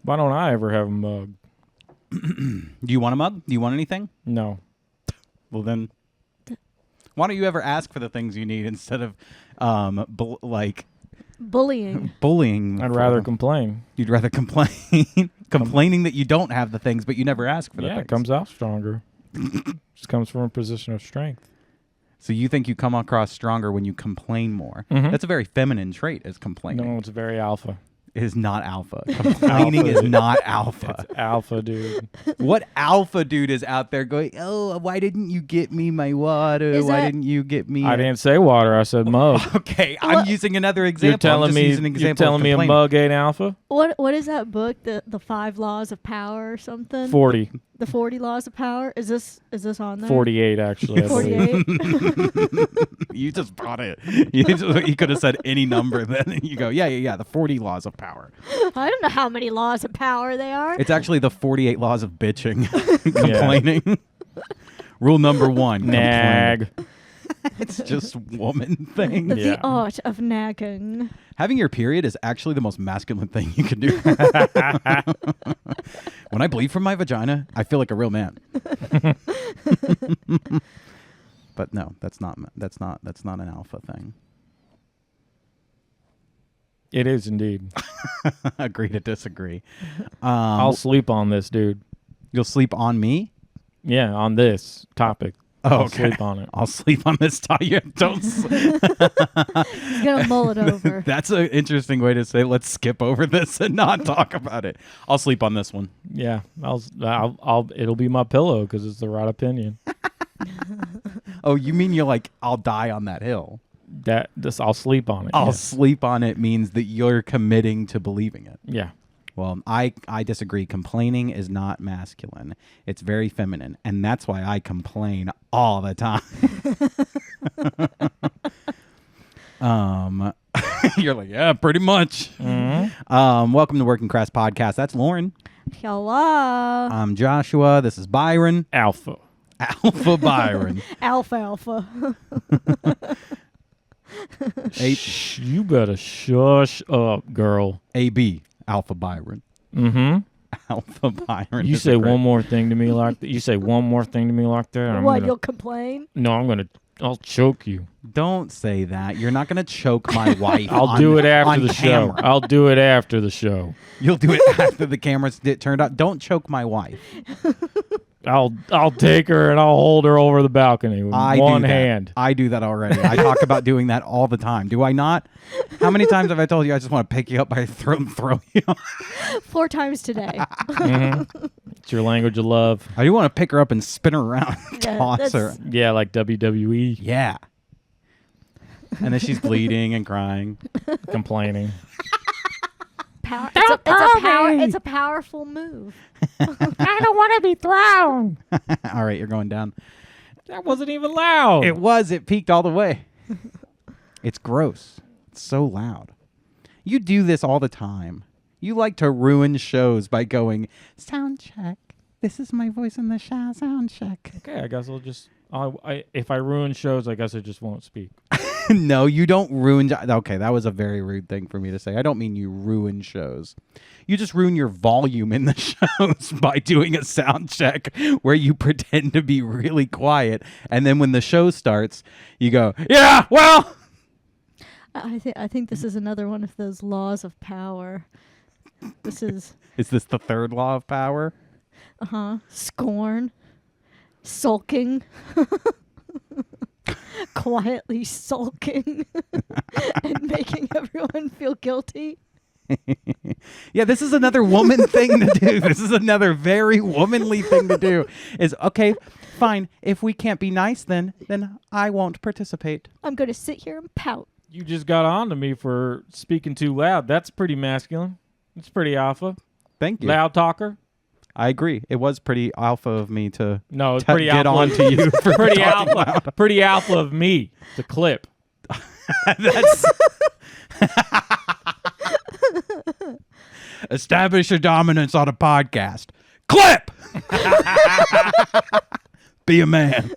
Why don't I ever have a mug? Do you want a mug? Do you want anything? No. Well, then, why don't you ever ask for the things you need instead of, bullying? bullying. I'd rather complain. You'd rather complain. Complaining that you don't have the things, but you never ask for the things. Yeah, it comes out stronger. Just comes from a position of strength. So you think you come across stronger when you complain more. Mhm. That's a very feminine trait, is complaining. No, it's very alpha. It is not alpha. Complaining is not alpha. It's alpha, dude. What alpha dude is out there going, oh, why didn't you get me my water? Why didn't you get me... I didn't say water. I said mug. Okay, I'm using another example. You're telling you're telling me a mug ain't alpha? What is that book? The 5 Laws of Power or something? 40. The 40 Laws of Power. Is this on there? 48, actually. I believe. 48. You just bought it. You could have said any number then. You go, yeah. The 40 laws of power. I don't know how many laws of power they are. It's actually the 48 laws of bitching, complaining. Rule number 1: Nag. It's just woman thing. The art of nagging. Having your period is actually the most masculine thing you can do. When I bleed from my vagina, I feel like a real man. But no, that's not an alpha thing. It is indeed. Agree to disagree. I'll sleep on this, dude. You'll sleep on me? Yeah, on this topic. I'll sleep on it. I'll sleep on this topic. Don't. He's gonna mull it over. That's an interesting way to say. Let's skip over this and not talk about it. I'll sleep on this one. Yeah, I'll. It'll be my pillow because it's the right opinion. Oh, you mean you're like, I'll die on that hill? I'll sleep on it. I'll sleep on it means that you're committing to believing it. Yeah. Well, I disagree. Complaining is not masculine. It's very feminine. And that's why I complain all the time. You're like, yeah, pretty much. Mm-hmm. Welcome to Working Crass Podcast. That's Lauren. Hello. I'm Joshua. This is Byron. Alpha Byron. Alpha. You better shush up, girl. AB. Alpha Byron. Mm-hmm. Alpha Byron. You say one more thing to me like that. You say one more thing to me like that. You'll complain? No, I'll choke you. Don't say that. You're not going to choke my wife. I'll do it after the camera. show. I'll do it after the show. You'll do it after the cameras turned out. Don't choke my wife. I'll take her and I'll hold her over the balcony with one hand. I do that already. I talk about doing that all the time. Do I not? How many times have I told you I just want to pick you up by your throat and throw you? 4 times today. Mm-hmm. It's your language of love. I do want to pick her up and spin her around, toss her. Yeah, like WWE. Yeah. And then she's bleeding and crying, complaining. It's a powerful move. I don't want to be thrown. All right, you're going down. That wasn't even loud. It was. It peaked all the way. It's gross. It's so loud. You do this all the time. You like to ruin shows by going, sound check. This is my voice in the sound check. Okay, I guess I'll just... if I ruin shows, I guess I just won't speak. No, you don't ruin... Okay, that was a very rude thing for me to say. I don't mean you ruin shows. You just ruin your volume in the shows by doing a sound check where you pretend to be really quiet. And then when the show starts, you go, yeah, well... I think this is another one of those laws of power. This is... Is this the third law of power? Scorn. Sulking. Quietly sulking and making everyone feel guilty. Yeah, this is another woman thing to do. This is another very womanly thing to do. Is, okay, fine. If we can't be nice, then I won't participate. I'm going to sit here and pout. You just got on to me for speaking too loud. That's pretty masculine. It's pretty alpha. Thank you. Loud talker. I agree. It was pretty alpha of me to it's pretty get alpha on to you for pretty alpha. Loud. Pretty alpha of me to clip. That's establish your dominance on a podcast. Clip. Be a man.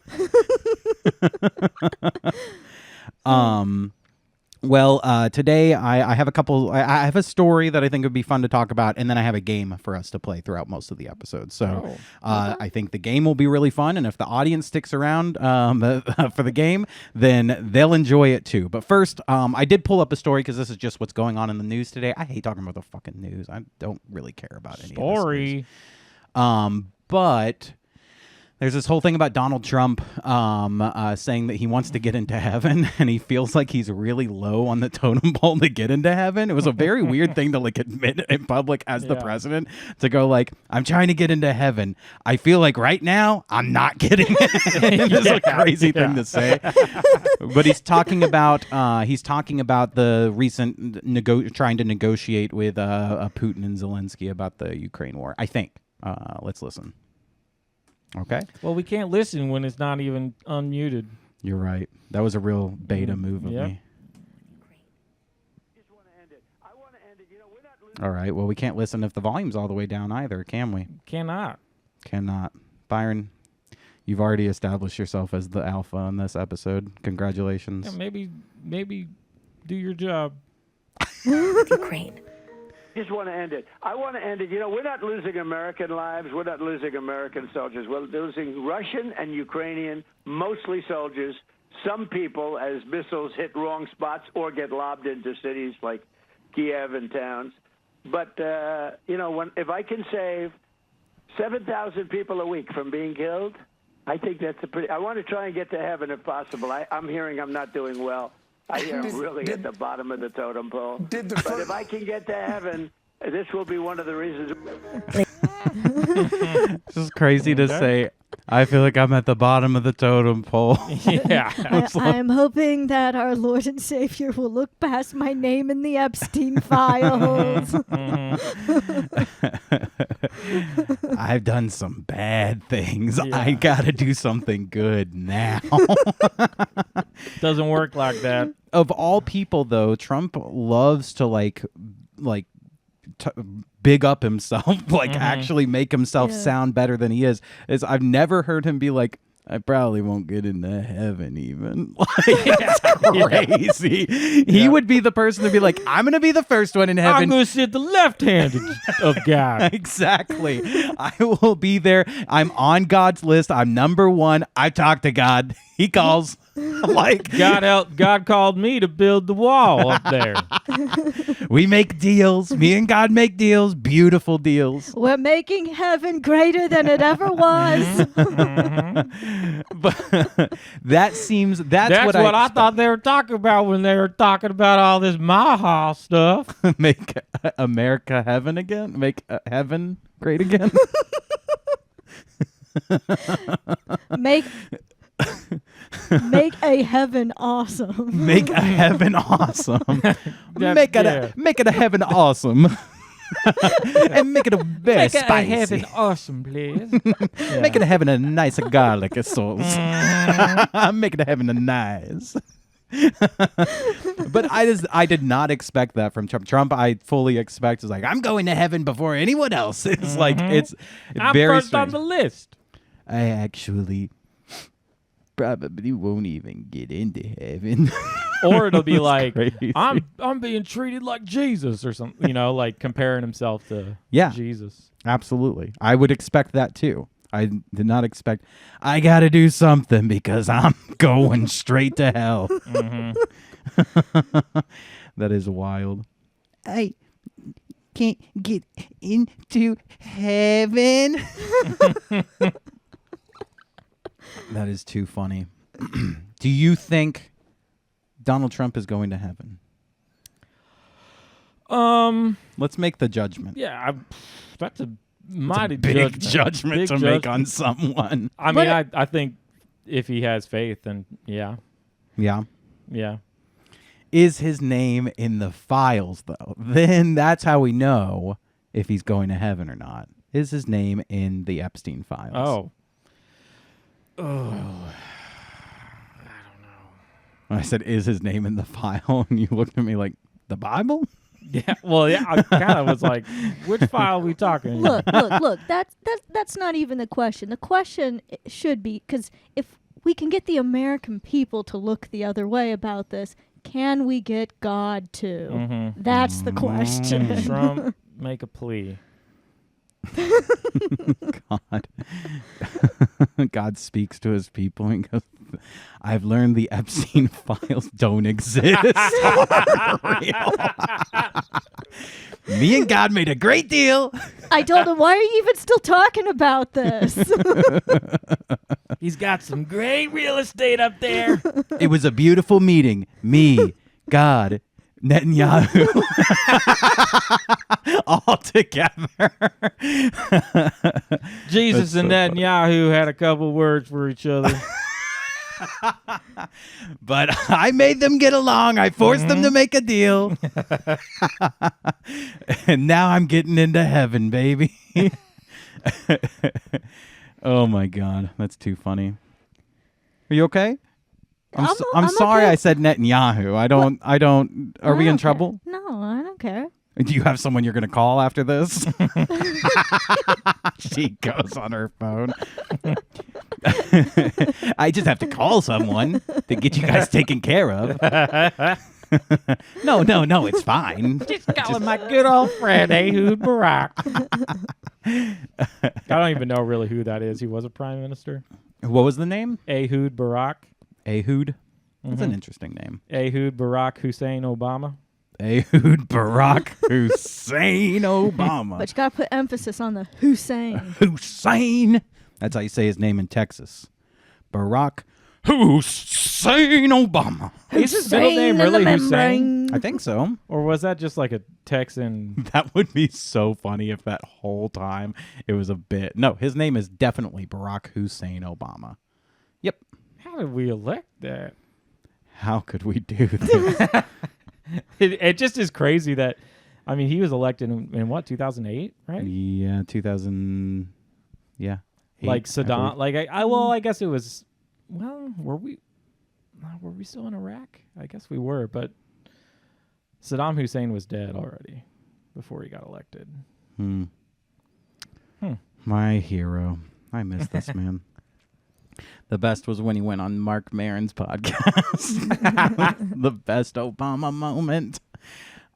Well, today I have a couple. I have a story that I think would be fun to talk about, and then I have a game for us to play throughout most of the episode. So I think the game will be really fun, and if the audience sticks around for the game, then they'll enjoy it too. But first, I did pull up a story because this is just what's going on in the news today. I hate talking about the fucking news. I don't really care about any story. Of this news. But there's this whole thing about Donald Trump saying that he wants to get into heaven, and he feels like he's really low on the totem pole to get into heaven. It was a very weird thing to like admit in public as the president, to go like, I'm trying to get into heaven. I feel like right now I'm not getting it. This is a crazy thing to say. But he's talking about the recent trying to negotiate with Putin and Zelensky about the Ukraine war, I think. Let's listen. Okay. Well, we can't listen when it's not even unmuted. You're right. That was a real beta move of me. All right. Well, we can't listen if the volume's all the way down either, can we? Cannot. Byron, you've already established yourself as the alpha in this episode. Congratulations. Yeah, maybe do your job. Ukraine. Just want to end it. I want to end it. You know, we're not losing American lives. We're not losing American soldiers. We're losing Russian and Ukrainian, mostly soldiers. Some people, as missiles hit wrong spots or get lobbed into cities like Kiev and towns. But, you know, if I can save 7,000 people a week from being killed, I think that's I want to try and get to heaven if possible. I'm hearing I'm not doing well. I am really at the bottom of the totem pole. But if I can get to heaven, this will be one of the reasons. This is crazy to say. I feel like I'm at the bottom of the totem pole. Yeah. I'm hoping that our Lord and Savior will look past my name in the Epstein files. I've done some bad things. Yeah. I got to do something good now. Doesn't work like that. Of all people, though, Trump loves to big up himself, like actually make himself sound better than he is. I've never heard him be like, I probably won't get into heaven even. Like, it's crazy. He would be the person to be like, I'm going to be the first one in heaven. I'm going to sit the left-handed of God. Exactly. I will be there. I'm on God's list. I'm number one. I talk to God. He calls. Like God called me to build the wall up there. We make deals. Me and God make deals. Beautiful deals. We're making heaven greater than it ever was. But that's what I thought they were talking about when they were talking about all this Maha stuff. Make America heaven again. Make heaven great again. Make a heaven awesome. Make a heaven awesome. Make it a heaven awesome. And make it a very make spicy. Make a heaven awesome, please. Make it a heaven a nice garlic sauce. Make it a heaven a nice. But I did not expect that from Trump. Trump, I fully expect is like, I'm going to heaven before anyone else. It's like it's I'm very first strange. on the list. I actually probably won't even get into heaven. Or it'll be like, crazy. I'm being treated like Jesus or something, you know, like comparing himself to Jesus. Absolutely. I would expect that too. I did not expect, I got to do something because I'm going straight to hell. That is wild. I can't get into heaven. That is too funny. Do you think Donald Trump is going to heaven? Let's make the judgment. Yeah, that's a mighty big judgment to make on someone. I mean, I think if he has faith, then yeah. Is his name in the files, though? Then that's how we know if he's going to heaven or not. Is his name in the Epstein files? Oh, I don't know. I said, is his name in the file? And you looked at me like, the Bible? Yeah, well, yeah, I kind of was like, which file are we talking? Look. That's not even the question. The question should be, because if we can get the American people to look the other way about this, can we get God to? That's the question. Trump, make a plea. God speaks to his people and goes, I've learned the Epstein files don't exist. Me and God made a great deal. I told him, why are you even still talking about this? He's got some great real estate up there. It was a beautiful meeting. Me, God, Netanyahu. All together. Jesus and Netanyahu had a couple words for each other. But I made them get along. I forced them to make a deal. And now I'm getting into heaven, baby. Oh my God. That's too funny. Are you okay? I'm sorry okay. I said Netanyahu. I don't. Are we in trouble? No, I don't care. Do you have someone you're going to call after this? She goes on her phone. I just have to call someone to get you guys taken care of. No, it's fine. Just calling my good old friend Ehud Barak. I don't even know really who that is. He was a prime minister. What was the name? Ehud Barak. Ehud? That's an interesting name. Ehud Barak Hussein Obama. Ehud Barack Hussein Obama. But you got to put emphasis on the Hussein. Hussein. That's how you say his name in Texas. Barack Hussein Obama. Is his middle name really Hussein? membrane. I think so. Or was that just like a Texan? That would be so funny if that whole time it was a bit. No, his name is definitely Barack Hussein Obama. Yep. How did we elect that? How could we do this? It just is crazy that, I mean, he was elected in what, 2008, right? Yeah, 2000. Yeah. Like Saddam. believe. I guess it was. Well, were we still in Iraq? I guess we were, but Saddam Hussein was dead already before he got elected. My hero. I miss this man. The best was when he went on Mark Maron's podcast. The best Obama moment.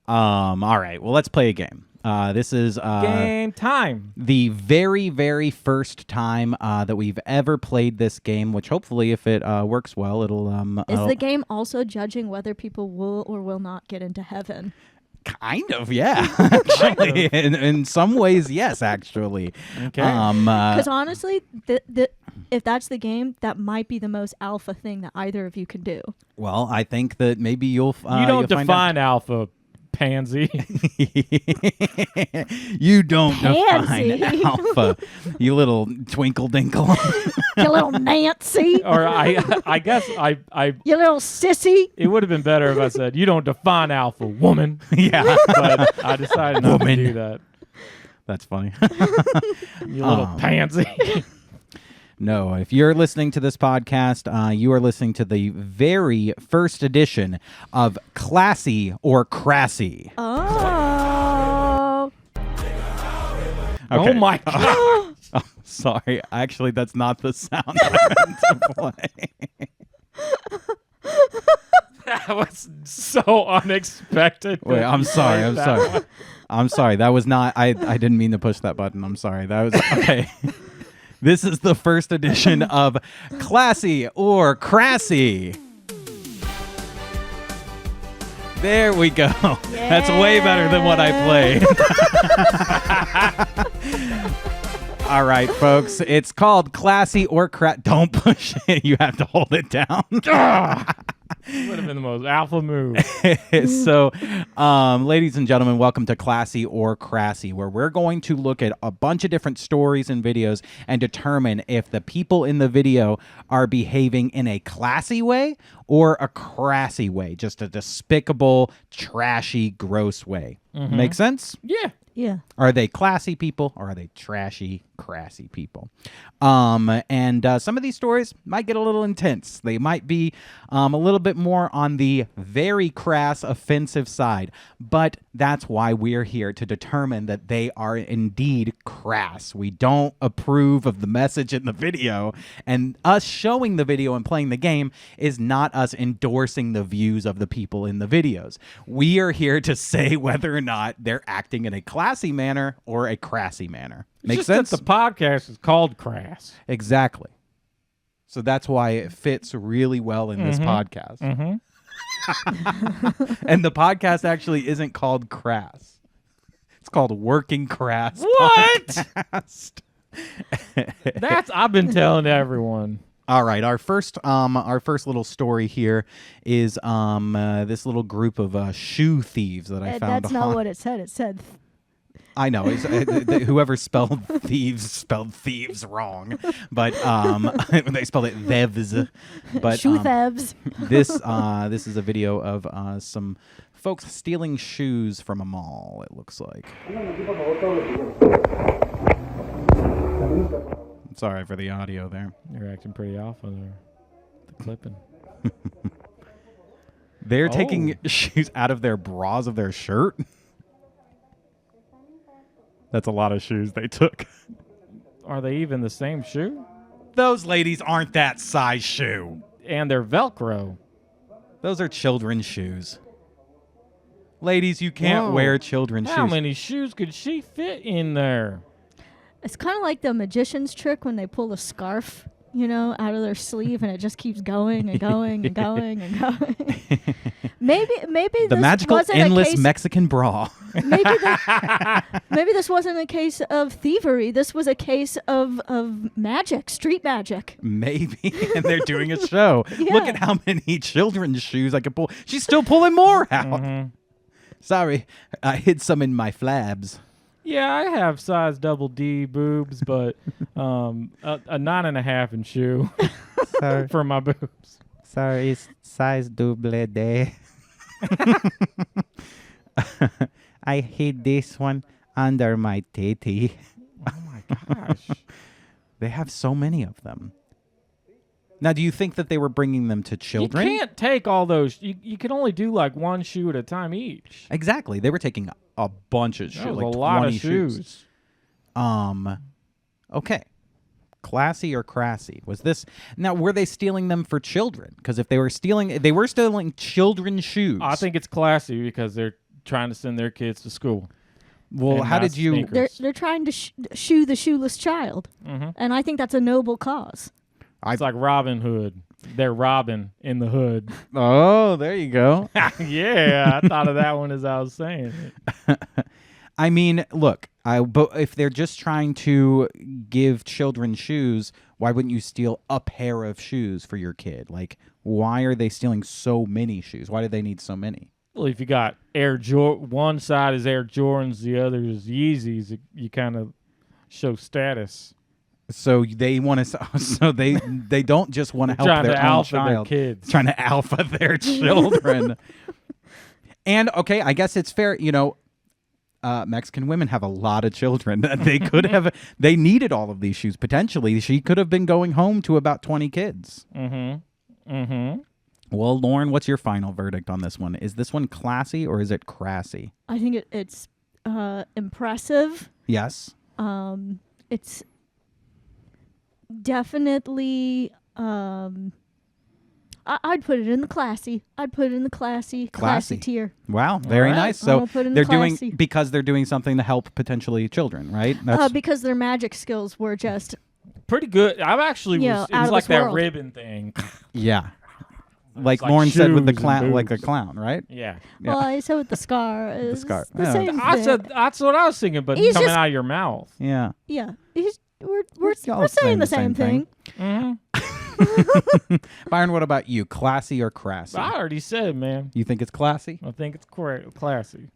All right. Well, let's play a game. This is Game time. the very, very first time that we've ever played this game, which hopefully, if it works well, it'll... Is the game also judging whether people will or will not get into heaven? Kind of, yeah. Actually, in some ways, yes, actually. Okay. Because honestly, if that's the game, that might be the most alpha thing that either of you can do. Well, I think that maybe you'll you don't you'll find define alpha, pansy. You don't Pansy. define alpha, you little twinkle dinkle. You little Nancy. Or I guess I You little sissy. it would have been better if I said you don't define alpha, woman. Yeah, But I decided not Woman. to do that. that's funny. You little pansy. No, if you're listening to this podcast, you are listening to the very first edition of Classy or Crassy. Oh. Oh my god. Oh, sorry. Actually, that's not the sound I meant to play. That was so unexpected. Wait, I'm sorry. I'm That sorry. one. I'm sorry. That was not. I didn't mean to push that button. I'm sorry. That was okay. This is the first edition of Classy or Crassy. There we go. That's way better than what I played. All right, folks. It's called Classy or Don't push it. You have to hold it down. Would have been the most alpha move. So, ladies and gentlemen, welcome to Classy or Crassy, where we're going to look at a bunch of different stories and videos and determine if the people in the video are behaving in a classy way or a crassy way, just a despicable, trashy, gross way. Make sense? Yeah. Yeah. Are they classy people or are they trashy, crassy people? And some of these stories might get a little intense. They might be a little bit more on the very crass, offensive side. But that's why we're here, to determine that they are indeed crass. We don't approve of the message in the video. And us showing the video and playing the game is not us endorsing the views of the people in the videos. We are here to say whether or not they're acting in a classy manner or a crassy manner. Make Just sense? that the podcast is called Crass. Exactly. So that's why it fits really well in this podcast. Mm-hmm. And the podcast actually isn't called Crass. It's called Working Crass What? Podcast. I've been telling everyone. All right, our first little story here is this little group of shoe thieves that I found. That's not what it said. It said I know. It's, whoever spelled thieves wrong, but they spelled it thevs. But shoe thieves. this is a video of some folks stealing shoes from a mall. It looks like. Sorry for the audio there. You're acting pretty alpha there. The clipping. They're taking shoes out of their bras of their shirt. That's a lot of shoes they took. Are they even the same shoe? Those ladies aren't that size shoe. And they're Velcro. Those are children's shoes. Ladies, you can't Whoa. wear children's How shoes. many shoes could she fit in there? It's kind of like the magician's trick when they pull a scarf, out of their sleeve, and it just keeps going and going and going and going. maybe the this magical wasn't endless a case, Mexican bra. maybe this wasn't a case of thievery. This was a case of magic, street magic. Maybe. And they're doing a show. Yeah. Look at how many children's shoes I can pull. She's still pulling more out. Mm-hmm. Sorry, I hid some in my flabs. Yeah, I have size double D boobs, but a 9.5 in shoe Sorry, for my boobs. sorry, it's size double D. I hid this one under my titty. Oh my gosh. They have so many of them. Now, do you think that they were bringing them to children? You can't take all those. You can only do like one shoe at a time each. Exactly. They were taking a bunch of shoes, That was like a lot 20 of shoes. Okay. Classy or crassy? Was this now? Were they stealing them for children? Because if they were stealing children's shoes. I think it's classy because they're trying to send their kids to school. Well, and how not did you? sneakers. They're trying to shoe the shoeless child, and I think that's a noble cause. It's like Robin Hood. They're robbing in the hood. Oh, there you go. Yeah, I thought of that one as I was saying it. I mean, look, but if they're just trying to give children shoes, why wouldn't you steal a pair of shoes for your kid? Like, why are they stealing so many shoes? Why do they need so many? Well, if you got one side is Air Jordans, the other is Yeezys, you kind of show status. So they want to. So they don't just want to help Trying their to own alpha their child. kids. Trying to alpha their children. And okay, I guess it's fair. Mexican women have a lot of children. They could have. They needed all of these shoes potentially. She could have been going home to about 20 kids. Mm-hmm. Mm-hmm. Well, Lauren, what's your final verdict on this one? Is this one classy or is it crassy? I think it's impressive. Yes. It's definitely I'd put it in the classy. I'd put it in the classy tier. Wow, very right. nice. I'm So gonna put it in they're the doing classy. because they're doing something to help potentially children, right? That's Because their magic skills were just Pretty good. I've actually Yeah, was. It out was of like this that world. ribbon thing. yeah. Like like Lauren said with the shoes and clown, like a boobs. clown, right? Yeah. well, I said with the scar. It's scar. the Yeah. same I thing. said that's what I was thinking, but He's coming just- out of your mouth. Yeah. Yeah, we're y'all saying the same thing. Mm-hmm. Byron, what about you? Classy or crassy? I already said, man. You think it's classy? I think it's classy.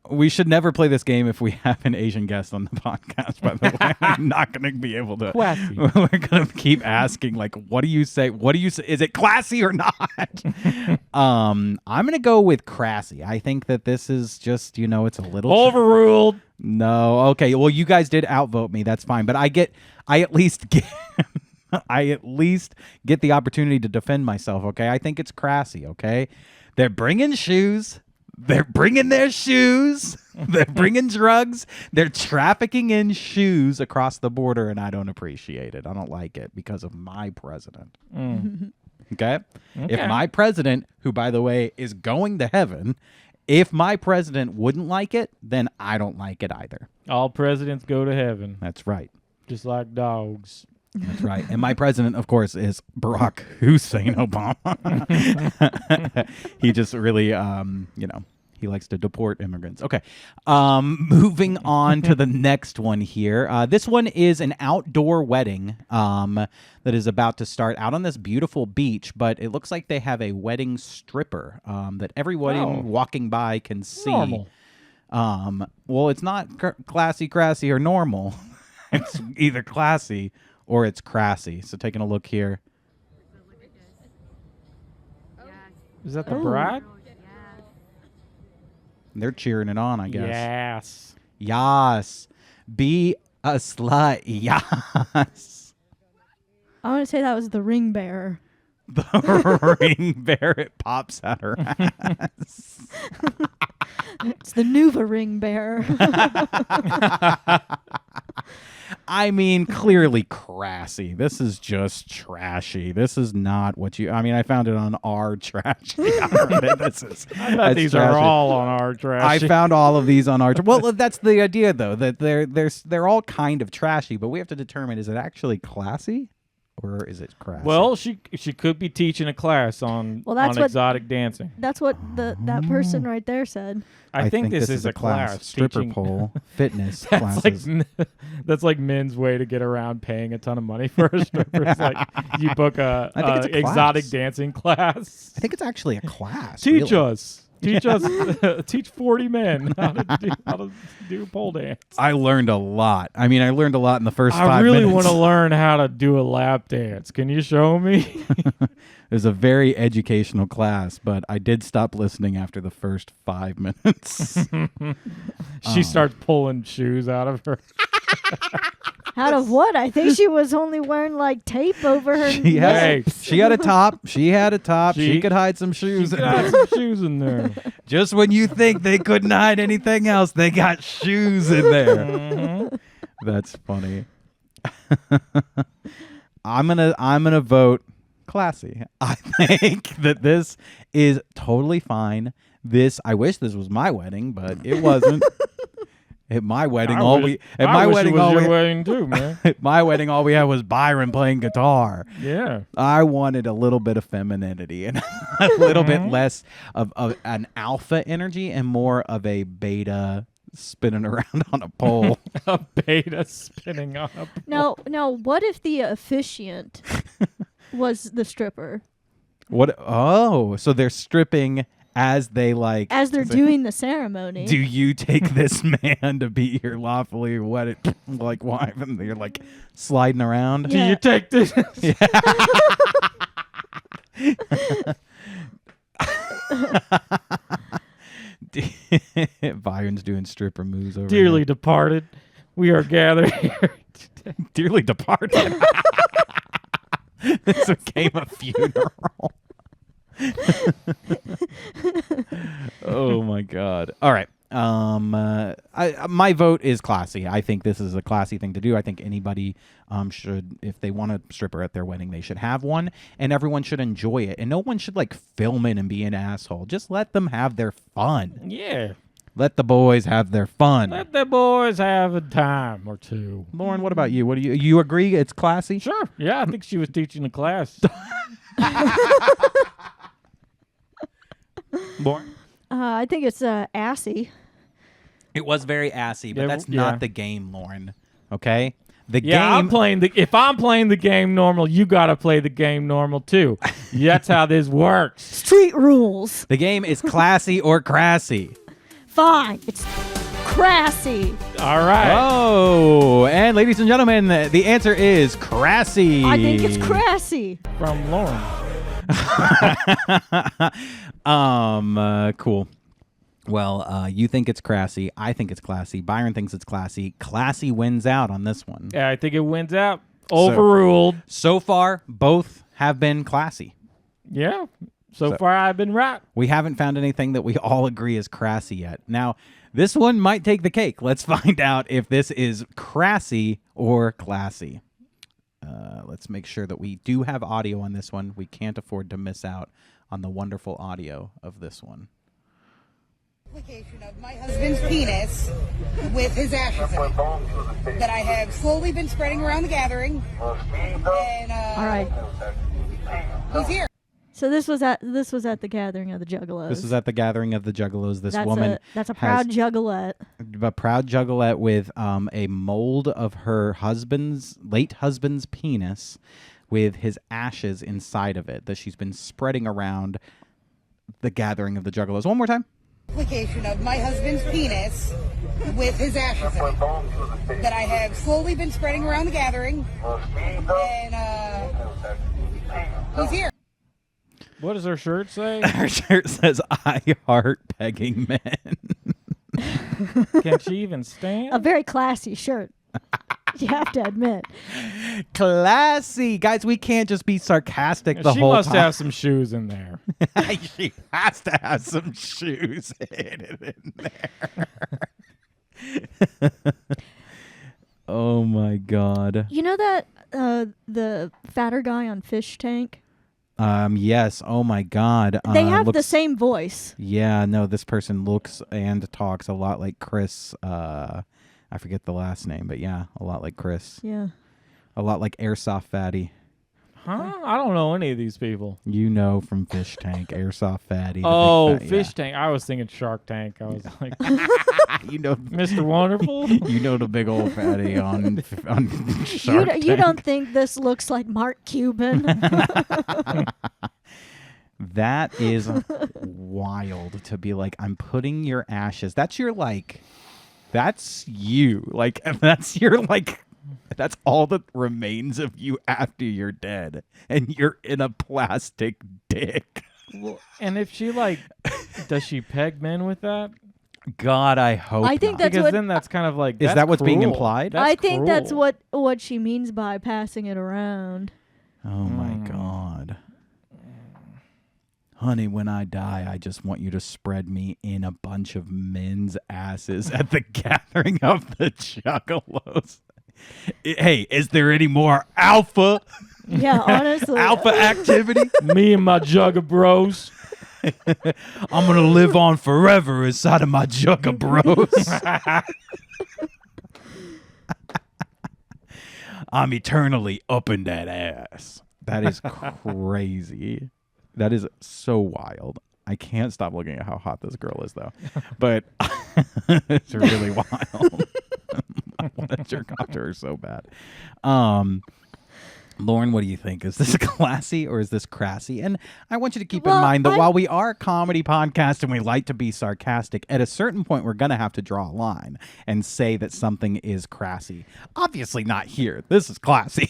We should never play this game if we have an Asian guest on the podcast, by the way. I'm not going to be able to. Classy. We're going to keep asking, like, what do you say? What do you say? Is it classy or not? I'm going to go with crassy. I think that this is just, it's a little. Overruled. No. Okay. Well, you guys did outvote me. That's fine. But I at least get the opportunity to defend myself. Okay. I think it's crassy. Okay. They're bringing shoes. They're bringing their shoes. They're bringing drugs. They're trafficking in shoes across the border, and I don't appreciate it. I don't like it because of my president. Okay? If my president, who, by the way, is going to heaven, if my president wouldn't like it, then I don't like it either. All presidents go to heaven, That's right. just like dogs. That's right. And my president, of course, is Barack Hussein Obama. He just really, he likes to deport immigrants. Okay. Moving on to the next one here. This one is an outdoor wedding that is about to start out on this beautiful beach, but it looks like they have a wedding stripper that everyone walking by can see. Normal. Well, it's not classy, crassy, or normal. It's either classy or it's crassy. So taking a look here. Is that the bride? They're cheering it on, I guess. Yes. Yas. Be a slut. Yas. I want to say that was the ring bearer. The ring bearer, it pops at her ass. It's the Nuva ring bearer. I mean, clearly crassy. This is just trashy. This is not what I found it on our trashy. These are all on our trash. I found all of these on our. Well, that's the idea, though, that they're all kind of trashy, but we have to determine: is it actually classy, or is it crassy? Well, she could be teaching a class on exotic dancing. That's what that person right there said. I think this is a class. Stripper teaching- pole fitness That's classes. that's like men's way to get around paying a ton of money for a stripper. It's like you book I think it's a exotic class. dancing class. I think it's actually a class. Teach really. us. Teach 40 men how to do pole dance. I learned a lot. I learned a lot in the first 5 I minutes. really want to learn how to do a lap dance. Can you show me? It was a very educational class, but I did stop listening after the first 5 minutes. She starts pulling shoes out of her. Out of what? I think she was only wearing like tape over her. She had, Hey. she had a top. She had a top. She She- could hide some shoes. She's got some shoes in there. Just when you think they couldn't hide anything else, they got shoes in there. Mhm. That's funny. I'm gonna vote classy. I think that this is totally fine. I wish this was my wedding, but it wasn't. At my wedding, I wish it was your wedding too, man. at my wedding, all we had was Byron playing guitar. Yeah. I wanted a little bit of femininity and a little bit less of an alpha energy and more of a beta spinning around on a pole. A beta spinning up. Now, what if the officiant was the stripper What? Oh, so they're stripping as they as they're doing the ceremony? Do you take this man to be your lawfully wedded wife? And you're like sliding around. Do Yeah. you take this? Byron's doing stripper moves over Dearly here. departed, we are gathered here today. Dearly departed. This became a funeral. Oh my god. All right. My vote is classy. I think this is a classy thing to do. I think anybody should, if they want a stripper at their wedding, they should have one, and everyone should enjoy it. And no one should film it and be an asshole. Just let them have their fun. Yeah. Let the boys have their fun. Let the boys have a time or two. Lauren, what about you? What do you agree? It's classy. Sure. Yeah, I think she was teaching a class. Lauren. I think it's assy. It was very assy, but Yeah, that's yeah. not the game, Lauren. Okay? The Yeah, game. if I'm playing the game normal, you gotta play the game normal too. That's how this works. Street rules. The game is classy or crassy. Fine. It's Crassy. All right. Oh, and ladies and gentlemen, the answer is crassy. I think it's Crassy. From Lauren. Cool. Well, you think it's crassy. I think it's classy. Byron thinks it's classy. Classy wins out on this one. Yeah, I think it wins out. Overruled. So far, both have been classy. Yeah. So far, I've been right. We haven't found anything that we all agree is crassy yet. Now, this one might take the cake. Let's find out if this is crassy or classy. Let's make sure that we do have audio on this one. We can't afford to miss out on the wonderful audio of this one. Application of my husband's penis with his ashes in it that I have slowly been spreading around the gathering. And All right. he's here. So this was at the gathering of the Juggalos. This is at the gathering of the Juggalos. This woman that's a proud Juggalette. a proud Juggalette with a mold of her late husband's penis with his ashes inside of it that she's been spreading around the gathering of the Juggalos. One more time. Application of my husband's penis with his ashes in it that I have slowly been spreading around the gathering. And he's here. What does her shirt say? Her shirt says, "I heart pegging men." Can she even stand? A very classy shirt. You have to admit. Classy. Guys, we can't just be sarcastic the She whole must time. have some shoes in there. She has to have some shoes in there. Oh, my God. You know that the fatter guy on Fish Tank? Yes. Oh, my God. They have the looks- same voice. Yeah, no, this person looks and talks a lot like Chris. I forget the last name, but yeah, a lot like Chris. Yeah. A lot like Airsoft Fatty. Huh? I don't know any of these people. You know from Fish Tank, Airsoft Fatty. the Oh, big fat- Fish Tank. I was thinking Shark Tank. I was like, yeah. You know, Mr. Wonderful? you know the big old fatty on Shark Tank. You don't think this looks like Mark Cuban? That is wild to be like, I'm putting your ashes. That's your that's you. Like, that's your that's all that remains of you after you're dead. And you're in a plastic dick. Well, and if she does she peg men with that? God, I hope I think not. that's Because what- then that's kind of like, Is that's that what's being cruel. implied? That's I think that's cruel. what she means by passing it around. Oh my God. Honey, when I die, I just want you to spread me in a bunch of men's asses at the gathering of the Juggalos. Hey, is there any more alpha Yeah, honestly. alpha activity? Me and my jugger bros. I'm going to live on forever inside of my Jugga bros. I'm eternally up in that ass. That is crazy. That is so wild. I can't stop looking at how hot this girl is, though. But it's really wild. I want to jerk off to her so bad. Lauren, what do you think? Is this classy or is this crassy? And I want you to keep in mind that while we are a comedy podcast and we like to be sarcastic, at a certain point we're going to have to draw a line and say that something is crassy. Obviously not here. This is classy.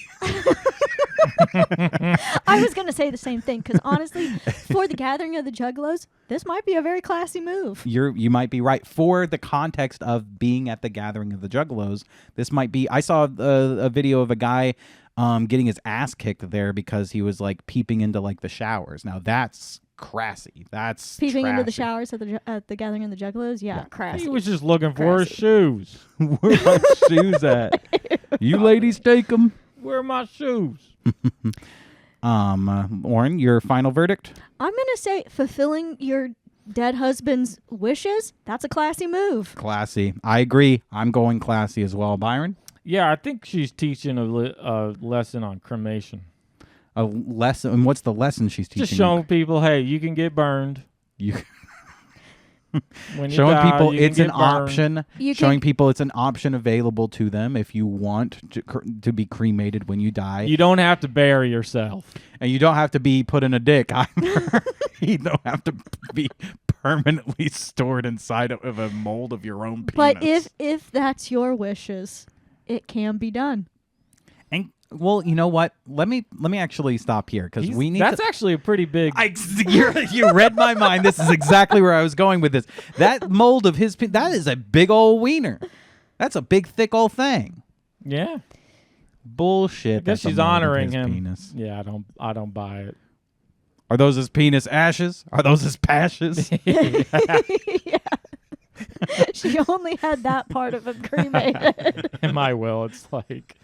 I was going to say the same thing because honestly, for the gathering of the Juggalos, this might be a very classy move. You might be right. For the context of being at the gathering of the Juggalos, this might be. I saw a video of a guy getting his ass kicked there because he was like peeping into like the showers. Now that's crassy. That's Peeping into the trashy. showers at the gathering of the Juggalos, yeah, crassy. He was just looking for his Crassy. shoes. Where are my shoes at? You ladies take them. Where are my shoes? Lauren, your final verdict? I'm going to say fulfilling your dead husband's wishes, that's a classy move. Classy. I agree. I'm going classy as well. Byron? Yeah, I think she's teaching a lesson on cremation. A lesson. And what's the lesson she's teaching? Just showing people, hey, you can get burned. You. When you Showing die, people you can it's an get burned. option. You Showing can- people it's an option available to them if you want to be cremated when you die. You don't have to bury yourself. And you don't have to be put in a dick either. You don't have to be permanently stored inside of a mold of your own penis. But if that's your wishes, it can be done. And well, you know what? Let me actually stop here because we need. That's to, actually a pretty big. you read my mind. This is exactly where I was going with this. That mold of his that is a big old wiener. That's a big thick old thing. Yeah. Bullshit. I guess That's a she's mold of honoring his him. Penis. Yeah, I don't buy it. Are those his penis ashes? Are those his pashes? Yeah. She only had that part of him cremated. In my will, it's like,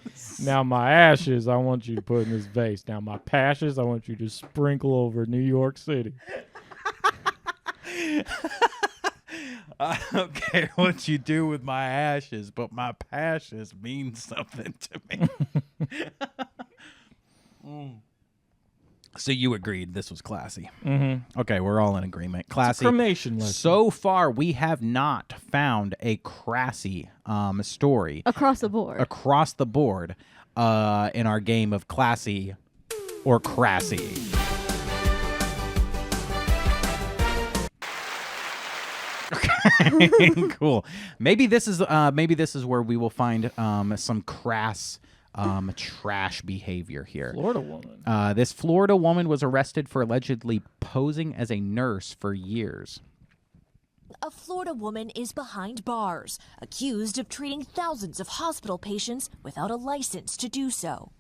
now my ashes, I want you to put in this vase. Now my pashes, I want you to sprinkle over New York City. I don't care what you do with my ashes, but my pashes mean something to me. So you agreed this was classy. Mm-hmm. Okay, we're all in agreement. Classy. Cremation lesson. So far, we have not found a Crassy story Across the board. across the board in our game of Classy or Crassy. Okay, cool. Maybe this is where we will find some crass trash behavior here. Florida woman. This Florida woman was arrested for allegedly posing as a nurse for years. A Florida woman is behind bars, accused of treating thousands of hospital patients without a license to do so.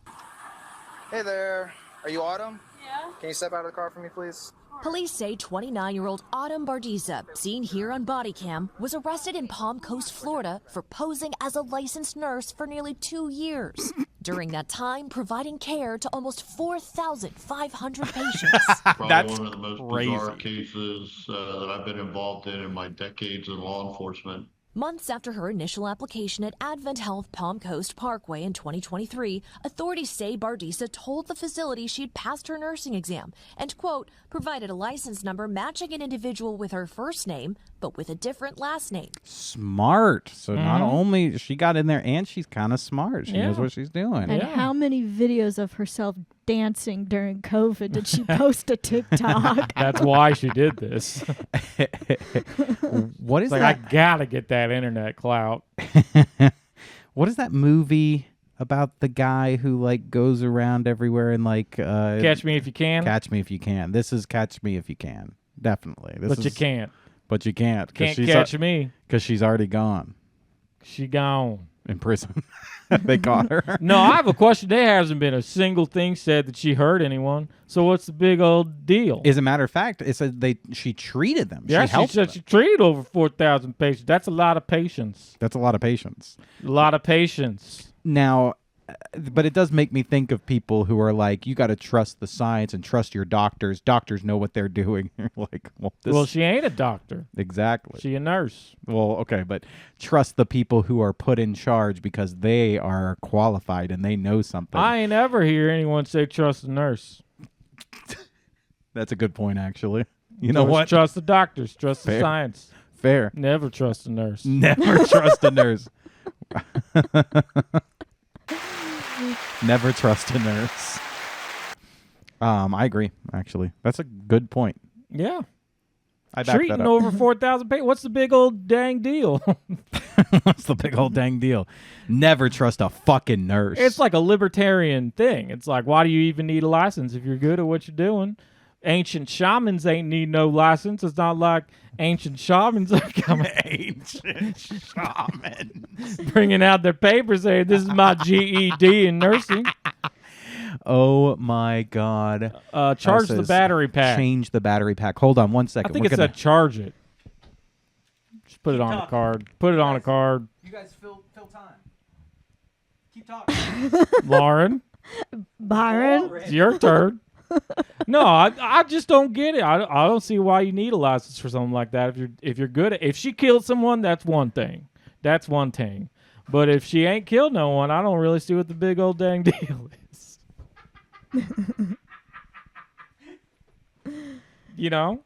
Hey there. Are you Autumn? Yeah. Can you step out of the car for me, please? Police say 29-year-old Autumn Bardisa, seen here on body cam, was arrested in Palm Coast, Florida for posing as a licensed nurse for nearly 2 years. During that time, providing care to almost 4,500 patients. Probably That's one of the most crazy. bizarre cases that I've been involved in my decades in law enforcement. Months after her initial application at Advent Health Palm Coast Parkway in 2023, authorities say Bardisa told the facility she'd passed her nursing exam and, quote, provided a license number matching an individual with her first name, but with a different last name. Smart. So not only she got in there, and she's kind of smart. She knows Yeah. what she's doing. And how many videos of herself dancing during COVID did she post to TikTok? That's why she did this. What is It's like, I that? gotta get that internet clout. What is that movie about the guy who like goes around everywhere and like Catch Me If You Can. Catch Me If You Can? This is Catch Me If You Can. Definitely. This But is, you can't. But you can't. Can't catch me. Because she's already gone She gone. in prison. They caught her. No, I have a question. There hasn't been a single thing said that she hurt anyone. So what's the big old deal? As a matter of fact, it said she treated them. Yeah, she helped said them. she treated over 4,000 patients. That's a lot of patience. That's a lot of patience. A lot of patience. Now, but it does make me think of people who are like, you got to trust the science and trust your doctors. Doctors know what they're doing. You're like, well, this Well, she ain't a doctor. exactly. She a nurse. Well, okay, but trust the people who are put in charge because they are qualified and they know something. I ain't ever hear anyone say trust the nurse. That's a good point, actually. You know Always what? Trust the doctors. Trust Fair. the science. Fair. Never trust the nurse. Never trust a nurse. Never trust a nurse. I agree, actually. That's a good point. Yeah. I back that Treating up. over 4,000 patients. What's the big old dang deal? What's the big old dang deal? Never trust a fucking nurse. It's like a libertarian thing. It's like, why do you even need a license if you're good at what you're doing? Ancient shamans ain't need no license. It's not like ancient shamans are coming, ancient shaman. bringing out their papers saying, this is my GED in nursing. Oh my God. Charge the Says, battery pack. Change the battery pack. Hold on one I second. think We're it's gonna... a charge it. Just put it on a card. Put it on a card. You guys fill time. Keep talking. Lauren, Byron? it's your turn. No, I just don't get it. I don't see why you need a license for something like that. If you're good at, if she killed someone, that's one thing. That's one thing. But if she ain't killed no one, I don't really see what the big old dang deal is. You know?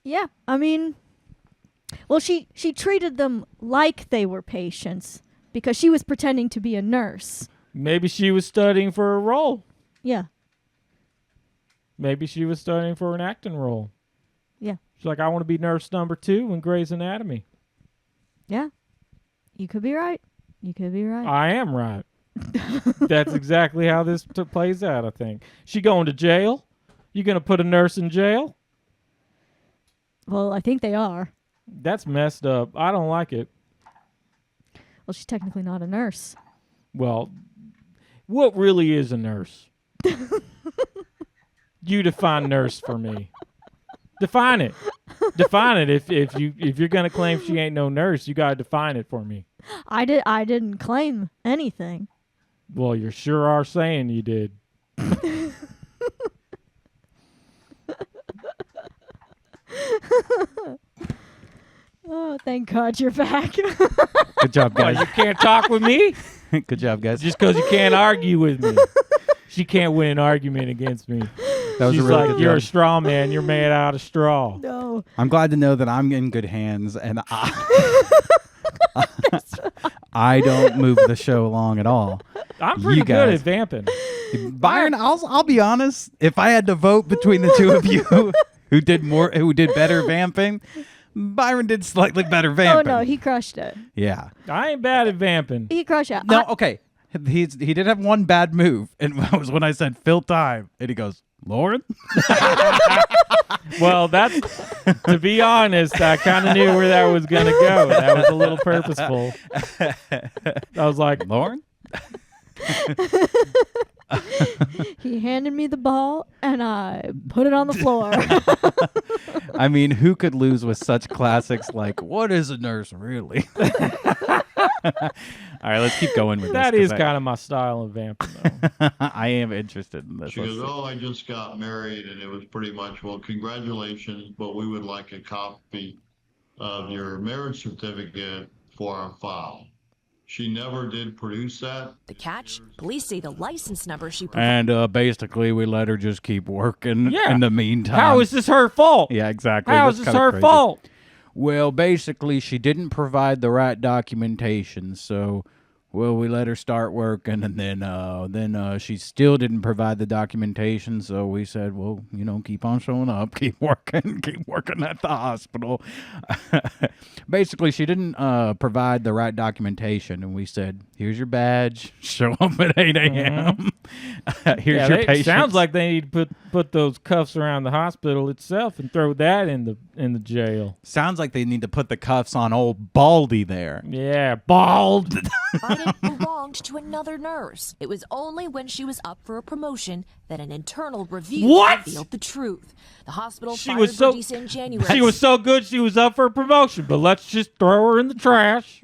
Yeah, I mean, Well, she treated them like they were patients because she was pretending to be a nurse. Maybe she was studying for a role. Yeah. Maybe she was studying for an acting role. Yeah. She's like, I want to be nurse number 2 in Grey's Anatomy. Yeah. You could be right. You could be right. I am right. That's exactly how this plays out, I think. She going to jail? You going to put a nurse in jail? Well, I think they are. That's messed up. I don't like it. Well, she's technically not a nurse. Well, what really is a nurse? You define nurse for me. Define it. Define it. If you're gonna claim she ain't no nurse, you gotta define it for me. I didn't claim anything. Well, you sure are saying you did. Oh, thank God you're back. Good job, Well, guys. you can't talk with me Good job, guys. just because you can't argue with me. She can't win an argument against me. That was She's a really like, good you're job. a straw man. You're made out of straw. No. I'm glad to know that I'm in good hands, and I don't move the show along at all. I'm pretty You good guys. at vamping. Byron, I'll be honest. If I had to vote between the two of you, who did better vamping, Byron did slightly better Oh vamping. no, he crushed it. Yeah. I ain't bad at vamping. He crushed it. No, okay. He did have one bad move, and that was when I said fill time, and he goes, Lauren? Well, that's, to be honest, I kind of knew where that was going to go. That was a little purposeful. I was like, Lauren? He handed me the ball, and I put it on the floor. I mean, who could lose with such classics like, what is a nurse really? All right, let's keep going with that this. is kind of my style of vamping, though. I am interested in this. She Let's goes, see. oh, I just got married, and it was pretty much, well, congratulations, but we would like a copy of your marriage certificate for our file. She never did produce that. The catch? Police say the license number she provided. And basically, we let her just keep working Yeah. in the meantime. How is this her fault? Yeah, exactly. How That's is this kinda her crazy. fault? Well, basically, she didn't provide the right documentation, so we let her start working, and then she still didn't provide the documentation, so we said, well, keep on showing up, keep working at the hospital. Basically, she didn't provide the right documentation, and we said, here's your badge, show up at 8 a.m. Here's your patient. Sounds like they need to put those cuffs around the hospital itself and throw that in the jail. Sounds like they need to put the cuffs on old Baldy there. Yeah, bald. Biden belonged to another nurse. It was only when she was up for a promotion that an internal review What? revealed the truth. The hospital She fired was so- Bertisa in January. She was so good she was up for a promotion, but let's just throw her in the trash.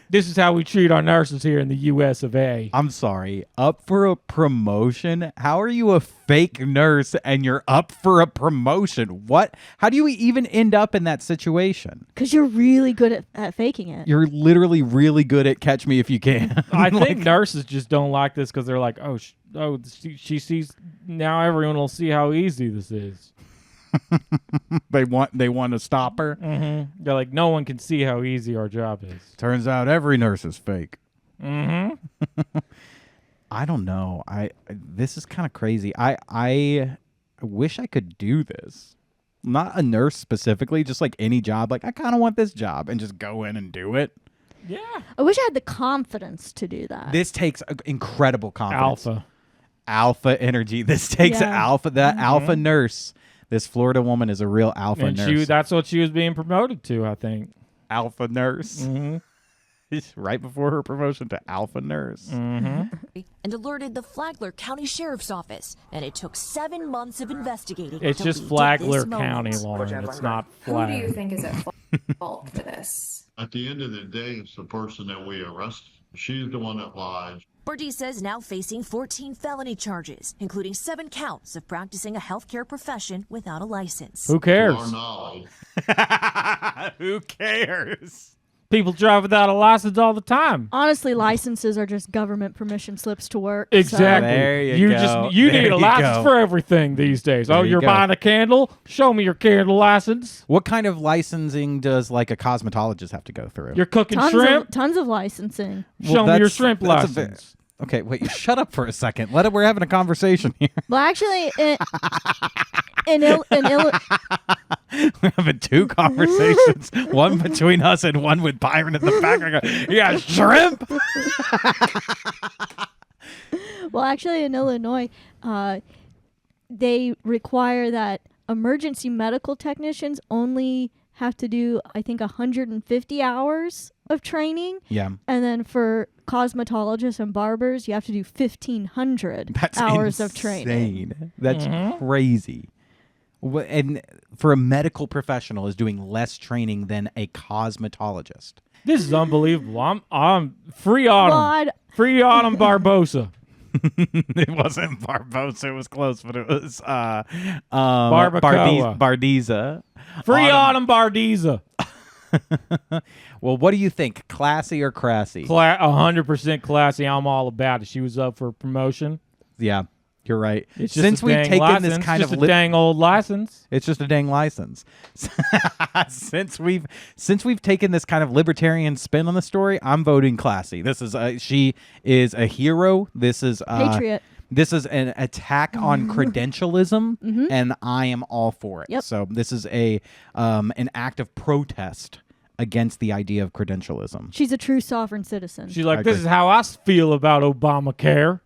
This is how we treat our nurses here in the U.S. of A. I'm sorry, up for a promotion? How are you a fake nurse and you're up for a promotion? What? How do you even end up in that situation? Because you're really good at faking it. You're literally really good at catch me if you can. I think nurses just don't like this because they're like, she sees, now everyone will see how easy this is. they want to stop her. Mm-hmm. They're like, no one can see how easy our job is. Turns out every nurse is fake. Mm-hmm. I don't know. This is kind of crazy. I wish I could do this. Not a nurse specifically, just like any job. Like I kind of want this job and just go in and do it. Yeah. I wish I had the confidence to do that. This takes incredible confidence. Alpha energy. This takes Yeah. alpha. That alpha nurse. This Florida woman is a real alpha And nurse. that's what she was being promoted to, I think. Alpha nurse. Mm-hmm. Right before her promotion to alpha nurse. Mm-hmm. and alerted the Flagler County Sheriff's Office, and it took 7 months of investigating. It's to just lead to Flagler this moment. County, Lauren. It's not Who Flag. do you think is at fault for this? At the end of the day, it's the person that we arrested. She's the one that lies. Bertisa is now facing 14 felony charges, including 7 counts of practicing a healthcare profession without a license. Who cares? To our knowledge, Who cares? People drive without a license all the time. Honestly, licenses are just government permission slips to work. Exactly. There you go. You There need a you license go. for everything these days. There Oh, you you're go. buying a candle? Show me your candle license. What kind of licensing does like a cosmetologist have to go through? You're cooking Tons shrimp? tons of licensing. Show me your shrimp that's a license. Okay, wait. You shut up for a second. We're having a conversation here. Well, actually, in We're having two conversations, one between us and one with Byron in the background. Yeah, shrimp. Well, actually, in Illinois, they require that emergency medical technicians only have to do, I think, 150 hours of training. Yeah. And then for cosmetologists and barbers, you have to do 1,500 That's hours of training. insane. That's crazy. And for a medical professional is doing less training than a cosmetologist. This is unbelievable. I'm free autumn. Free autumn Barbosa. It wasn't Barbosa. It was close, but it was Barbacoa. Bardiza. Free autumn Bardiza. Well, what do you think? Classy or crassy? 100% classy. I'm all about it. She was up for promotion. Yeah, you're right. It's just Since a we've dang taken license. this kind just of a dang old license. It's just a dang license. since we've taken this kind of libertarian spin on the story, I'm voting classy. This is she is a hero. This is Patriot. This is an attack on credentialism, and I am all for it. Yep. So this is an act of protest against the idea of credentialism. She's a true sovereign citizen. She's like, this is how I feel about Obamacare.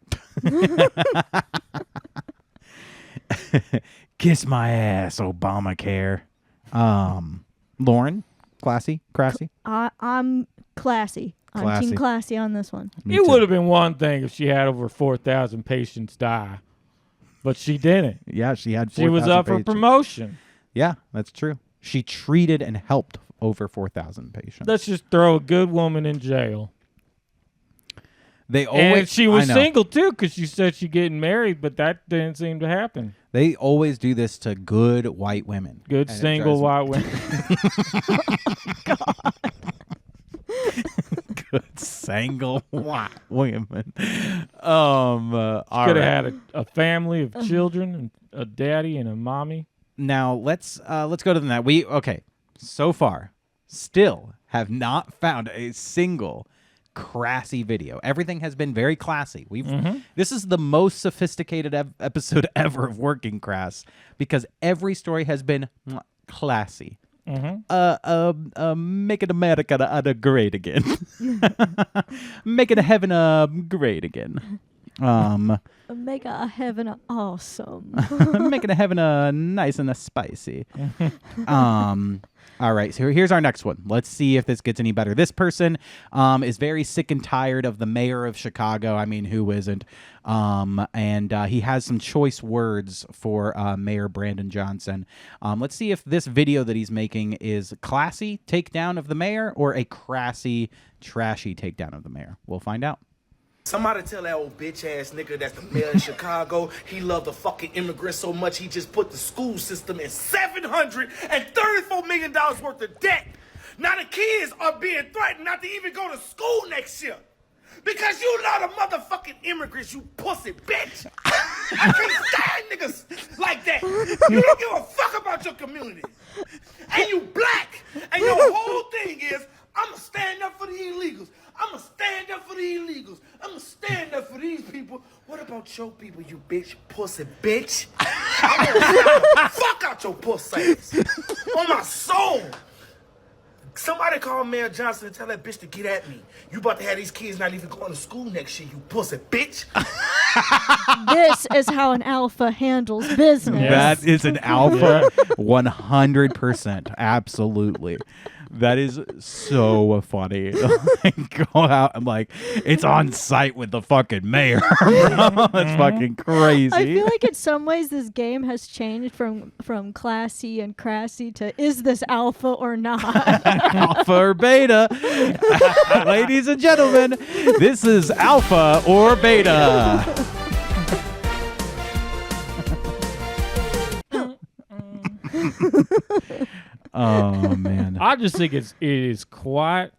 Kiss my ass, Obamacare. Lauren, classy, crassy. I'm classy. I'm Classy. team classy on this one. It would have been one thing if she had over 4,000 patients die, but she didn't. Yeah, she had. She was 4,000 up for patients. promotion. Yeah, that's true. She treated and helped over 4,000 patients. Let's just throw a good woman in jail. They always. And she was I know. single too, because she said she's getting married, but that didn't seem to happen. They always do this to good white women. Good And it single drives white me- women. Good single white women. All Could have right. had a family of children and a daddy and a mommy. Now let's go to the net. We so far still have not found a single crassy video. Everything has been very classy. This is the most sophisticated episode ever of Working Crass because every story has been classy. Making America great again. Making heaven great again. Make a heaven awesome. Making heaven nice and spicy. All right, so here's our next one. Let's see if this gets any better. This person is very sick and tired of the mayor of Chicago. I mean, who isn't? And he has some choice words for Mayor Brandon Johnson. Let's see if this video that he's making is classy takedown of the mayor or a crassy, trashy takedown of the mayor. We'll find out. Somebody tell that old bitch ass nigga that's the mayor of Chicago he loved the fucking immigrants so much he just put the school system in $734 million worth of debt. Now the kids are being threatened not to even go to school next year. Because you love the motherfucking immigrants, you pussy bitch. I can't stand niggas like that. You don't give a fuck about your community. And you black. And your whole thing is, I'ma stand up for the illegals. I'ma stand up for the illegals. I'ma stand up for these people. What about your people, you bitch, pussy bitch? I'm gonna fuck out your pussy ass. On my soul. Somebody call Mayor Johnson and tell that bitch to get at me. You about to have these kids not even going to school next year, you pussy bitch. This is how an alpha handles business. That is an alpha 100%. Absolutely. That is so funny. Go out. I'm like, it's on site with the fucking mayor, bro. That's fucking crazy. I feel like in some ways this game has changed from classy and crassy to is this alpha or not? Alpha or beta. Ladies and gentlemen, this is Alpha or Beta. Oh man. I just think it is quite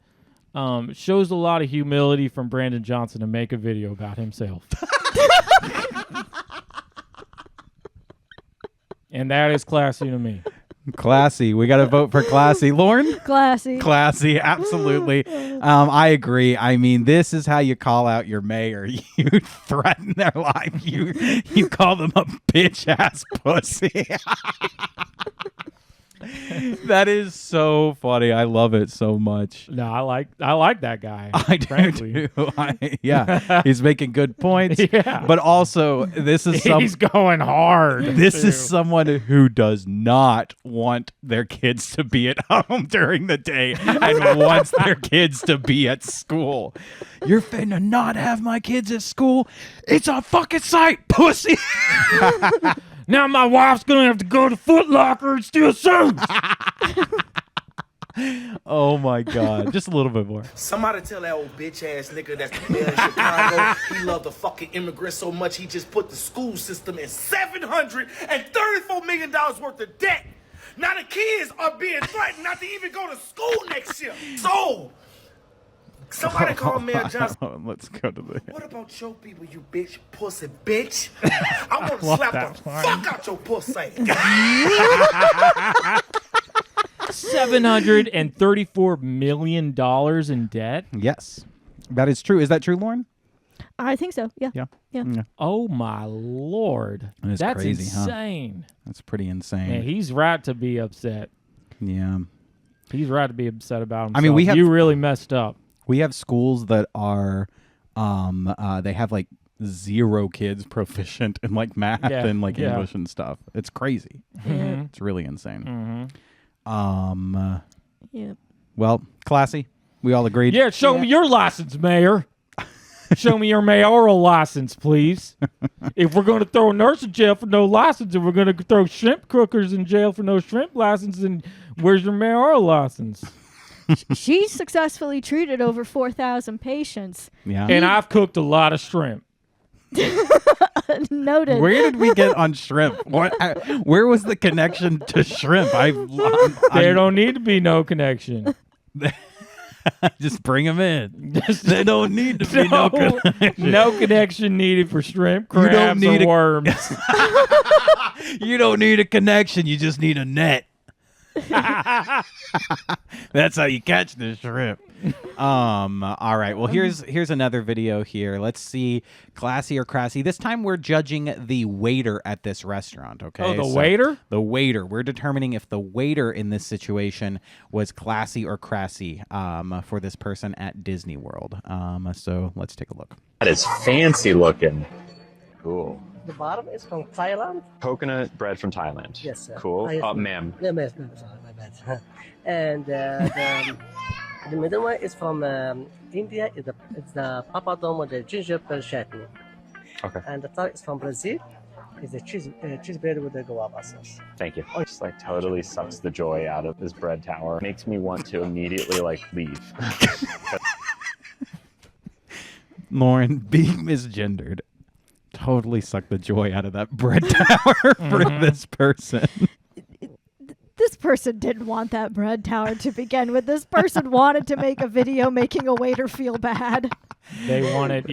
Shows a lot of humility from Brandon Johnson to make a video about himself. And that is classy to me. Classy. We got to vote for classy. Lauren? Classy. Classy. Absolutely. I agree. I mean, this is how you call out your mayor. You threaten their life. You call them a bitch-ass pussy. That is so funny. I love it so much. No, I like that guy. I do too. Yeah, he's making good points. Yeah. But also, this is he's going hard. This is someone who does not want their kids to be at home during the day and wants their kids to be at school. You're finna not have my kids at school? It's a fucking sight, pussy. Now my wife's gonna have to go to Foot Locker and steal suits. Oh my God. Just a little bit more. Somebody tell that old bitch ass nigga that's the mayor of Chicago he loved the fucking immigrants so much he just put the school system in $734 million worth of debt. Now the kids are being threatened not to even go to school next year. So somebody call Mayor Johnson. Let's go to the. What about your people, you bitch, pussy bitch? I want to slap the fuck out your pussy. $734 million in debt? Yes. That is true. Is that true, Lauren? I think so. Yeah. Yeah. Oh my Lord. That's crazy, insane. Huh? That's pretty insane. Man, he's right to be upset. Yeah. He's right to be upset about himself. I mean, you really messed up. We have schools that are, they have like 0 kids proficient in like math and like English and stuff. It's crazy. Mm-hmm. It's really insane. Yeah. Well, classy. We all agreed. Yeah, show me your license, Mayor. Show me your mayoral license, please. If we're going to throw a nurse in jail for no license, if we're going to throw shrimp cookers in jail for no shrimp license, then where's your mayoral license? She successfully treated over 4,000 patients. Yeah. And I've cooked a lot of shrimp. Noted. Where did we get on shrimp? Where was the connection to shrimp? There don't need to be no connection. Just bring them in. They don't need to be no connection. No connection needed for shrimp, crabs, or worms. You don't need a connection. You just need a net. That's how you catch the shrimp. All right. Well, here's another video here. Let's see, classy or crassy. This time we're judging the waiter at this restaurant. Okay. Oh, the waiter? The waiter. We're determining if the waiter in this situation was classy or crassy for this person at Disney World. So let's take a look. That is fancy looking. Cool. The bottom is from Thailand. Coconut bread from Thailand. Yes, sir. Cool. Ma'am. No, ma'am. Sorry, my bad. And the middle one is from India. It's the papadom with the gingerbread chutney. Okay. And the third is from Brazil. It's the cheese bread with the guava sauce. Thank you. It just like totally sucks the joy out of this bread tower. Makes me want to immediately like leave. Lauren, being misgendered totally sucked the joy out of that bread tower for this person. This person didn't want that bread tower to begin with. This person wanted to make a video making a waiter feel bad. They wanted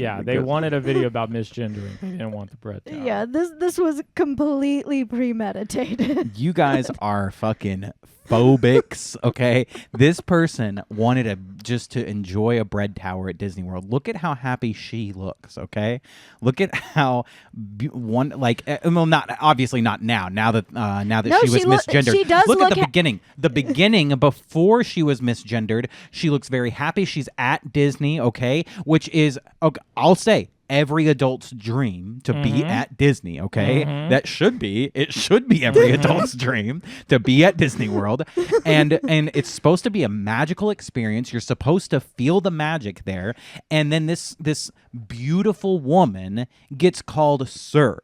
a video about misgendering. They didn't want the bread tower. Yeah, this was completely premeditated. You guys are fucking phobics, okay? This person wanted just to enjoy a bread tower at Disney World. Look at how happy she looks, okay? Look at how not obviously not now. Now that she was misgendered. She does look at the beginning. The beginning before she was misgendered, she looks very happy. She's at Disney, okay? Which is, okay, I'll say, every adult's dream to be at Disney, okay? It should be every adult's dream to be at Disney World. And it's supposed to be a magical experience. You're supposed to feel the magic there. And then this beautiful woman gets called sir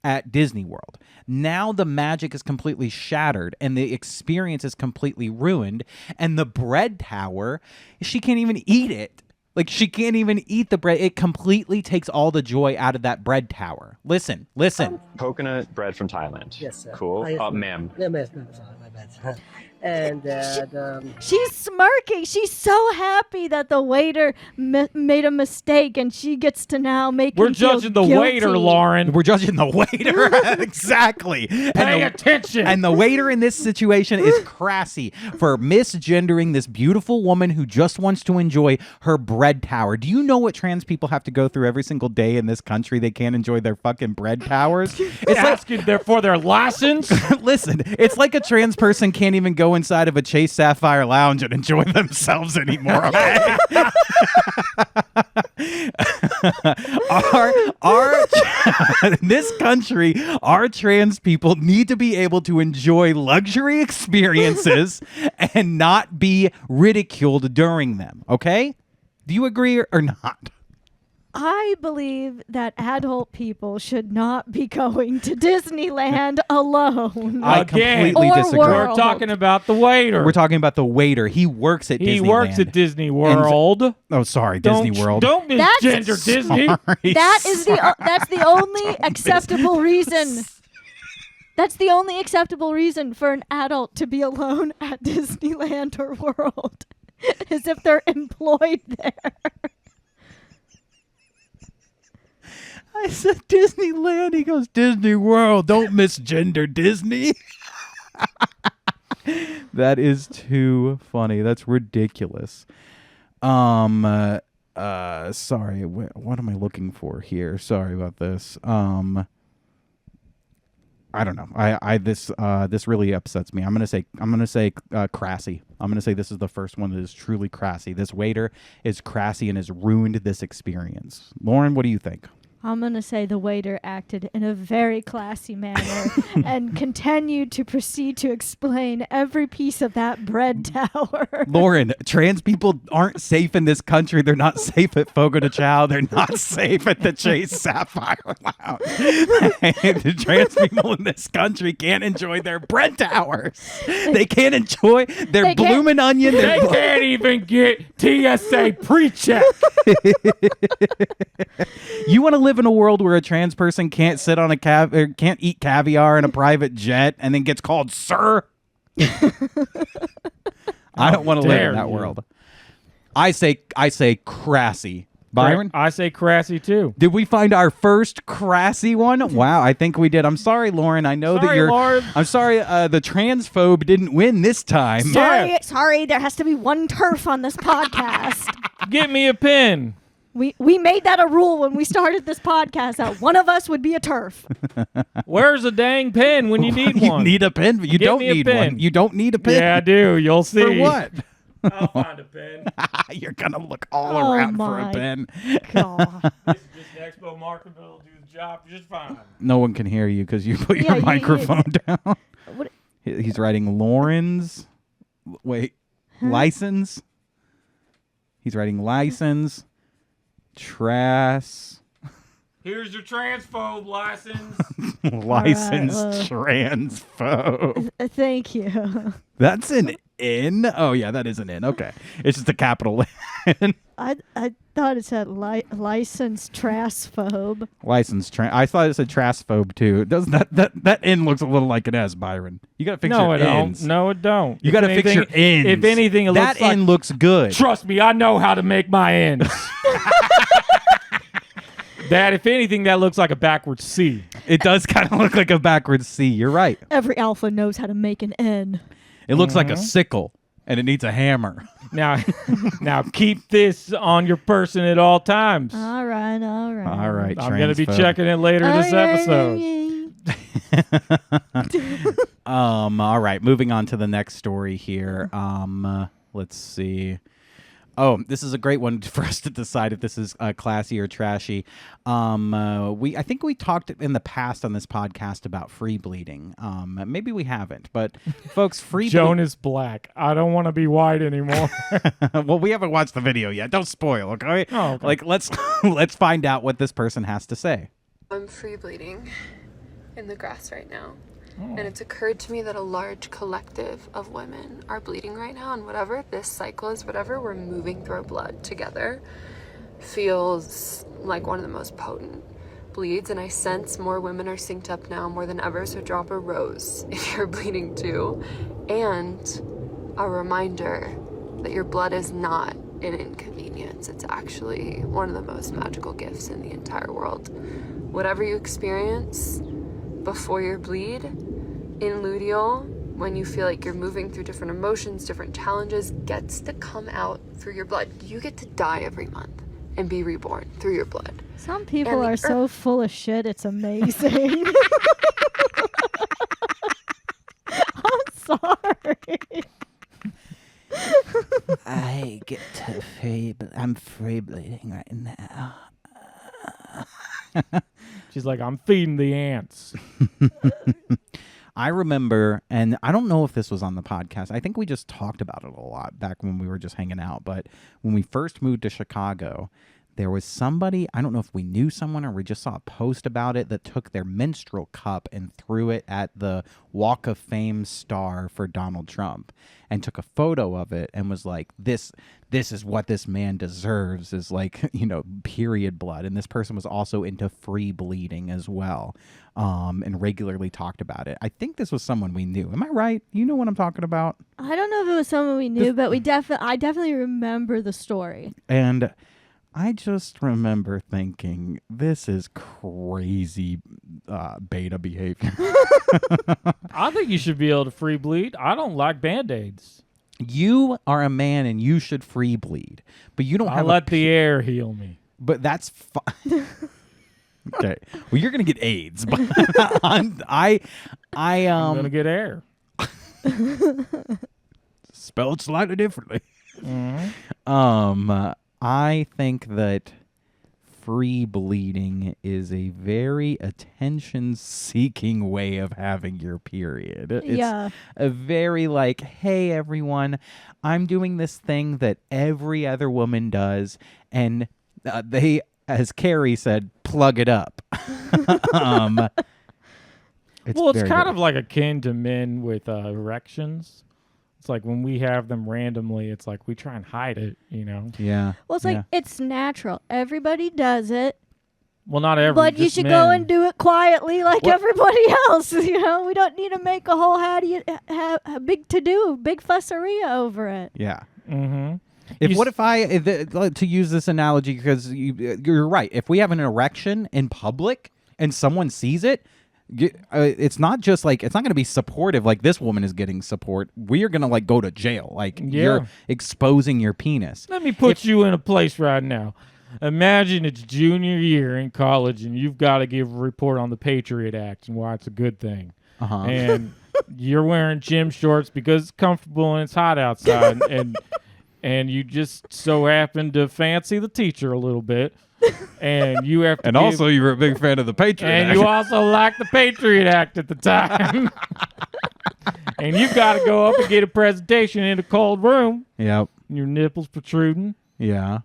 at Disney World. Now the magic is completely shattered and the experience is completely ruined. And the bread tower, she can't even eat it. Like, she can't even eat the bread. It completely takes all the joy out of that bread tower. Listen. Coconut bread from Thailand. Yes, sir. Cool. Ma'am. No, ma'am. Sorry, my bad. And She's smirking. She's so happy that the waiter made a mistake, and she gets to now make. We're him feel judging the guilty. waiter, Lauren. We're judging the waiter. Exactly. Pay attention. And the waiter in this situation is Crassy for misgendering this beautiful woman who just wants to enjoy her bread tower. Do you know what trans people have to go through every single day in this country? They can't enjoy their fucking bread towers. It's asking for their license. Listen, it's like a trans person can't even go inside of a Chase Sapphire Lounge and enjoy themselves anymore. Okay? In this country, our trans people need to be able to enjoy luxury experiences and not be ridiculed during them. Okay? Do you agree or not? I believe that adult people should not be going to Disneyland alone. I completely disagree. We're talking about the waiter. We're talking about the waiter. He works at Disneyland. He works at Disney World. Disney World. Don't misgender Disney. That's the only acceptable reason. That's the only acceptable reason for an adult to be alone at Disneyland or World, is if they're employed there. I said Disneyland. He goes, Disney World. Don't misgender Disney. That is too funny. That's ridiculous. Sorry. What am I looking for here? Sorry about this. I don't know. This really upsets me. I'm gonna say Crassy. I'm gonna say this is the first one that is truly Crassy. This waiter is Crassy and has ruined this experience. Lauren, what do you think? I'm going to say the waiter acted in a very classy manner and continued to proceed to explain every piece of that bread tower. Lauren, trans people aren't safe in this country. They're not safe at Fogo de Chao. They're not safe at the Chase Sapphire Lounge. The trans people in this country can't enjoy their bread towers. They can't enjoy their bloomin' onion. They can't even get TSA pre-check. You want to live in a world where a trans person can't sit on can't eat caviar in a private jet and then gets called sir? I don't want to live in that world. I say Crassy. Byron? I say Crassy too. Did we find our first Crassy one? Wow, I think we did. I'm sorry, Lauren. I know that you're. Lauren. I'm sorry. The transphobe didn't win this time. Sorry. There has to be one turf on this podcast. Get me a pen. We made that a rule when we started this podcast that one of us would be a turf. Where's a dang pen when you need one? You need a pen, but you don't need one. You don't need a pen. Yeah, I do. You'll see. For what? I'll find a pen. You're gonna look all around for a pen. God. This is just an expo marker, but it'll do the job just fine. No one can hear you because you put your microphone down. What? He's writing Lauren's. Wait, license. He's writing license. Trass. Here's your transphobe license. License transphobe. Thank you. That's an N? Oh, yeah, that is an N. Okay. It's just a capital N. I thought it said license transphobe. I thought it said transphobe too. Doesn't that N looks a little like an S, Byron? You got to fix your N's. No, it don't. You got to fix your N's. If anything, it that looks like, N looks good. Trust me, I know how to make my N's. That, if anything, that looks like a backwards C. It does kind of look like a backwards C. You're right. Every alpha knows how to make an N. It looks like a sickle, and it needs a hammer. Now keep this on your person at all times. All right. All right. I'm going to be checking it later this episode. All right. Moving on to the next story here. Let's see. Oh, this is a great one for us to decide if this is classy or trashy. I think we talked in the past on this podcast about free bleeding. Maybe we haven't, but folks, free Joan is black. I don't want to be white anymore. Well, we haven't watched the video yet. Don't spoil, okay? Oh, okay. Like let's find out what this person has to say. I'm free bleeding in the grass right now. And it's occurred to me that a large collective of women are bleeding right now, and whatever this cycle is, whatever we're moving through our blood together feels like one of the most potent bleeds, and I sense more women are synced up now more than ever, so drop a rose if you're bleeding too. And a reminder that your blood is not an inconvenience. It's actually one of the most magical gifts in the entire world. Whatever you experience before your bleed, in luteal, when you feel like you're moving through different emotions, different challenges, gets to come out through your blood. You get to die every month and be reborn through your blood. Some people are so full of shit, it's amazing. I'm sorry. I get to I'm free bleeding right now. She's like, I'm feeding the ants. I remember, and I don't know if this was on the podcast. I think we just talked about it a lot back when we were just hanging out. But when we first moved to Chicago, there was somebody, I don't know if we knew someone or we just saw a post about it, that took their menstrual cup and threw it at the Walk of Fame star for Donald Trump and took a photo of it and was like, this is what this man deserves, is like, period blood. And this person was also into free bleeding as well, and regularly talked about it. I think this was someone we knew. Am I right? You know what I'm talking about? I don't know if it was someone we knew, but I definitely remember the story. And I just remember thinking, this is crazy beta behavior. I think you should be able to free bleed. I don't like Band-Aids. You are a man and you should free bleed, but you don't have let the air heal me. But that's fine. Okay. Well, you're gonna get AIDS, but I'm gonna get air. Spelled slightly differently. Mm-hmm. I think that free bleeding is a very attention-seeking way of having your period. It's a very like, hey, everyone, I'm doing this thing that every other woman does, and they, as Carrie said, plug it up. It's kind of like akin to men with erections. It's like when we have them randomly, it's like we try and hide it, Yeah. Well, it's like, it's natural. Everybody does it. Well, not everybody. But you should go and do it quietly like everybody else. We don't need to make a whole big to-do, big fusseria over it. Yeah. Mm-hmm. To use this analogy, because you're right. If we have an erection in public and someone sees it, it's not just like, it's not going to be supportive like this woman is getting support. We are going to go to jail. You're exposing your penis. Let me put you in a place right now. Imagine it's junior year in college and you've got to give a report on the Patriot Act and why it's a good thing. And you're wearing gym shorts because it's comfortable and it's hot outside. and you just so happen to fancy the teacher a little bit. And you have to also you were a big fan of the Patriot Act. And you also liked the Patriot Act at the time. And you've got to go up and get a presentation in a cold room. Yep. Your nipples protruding. Yeah.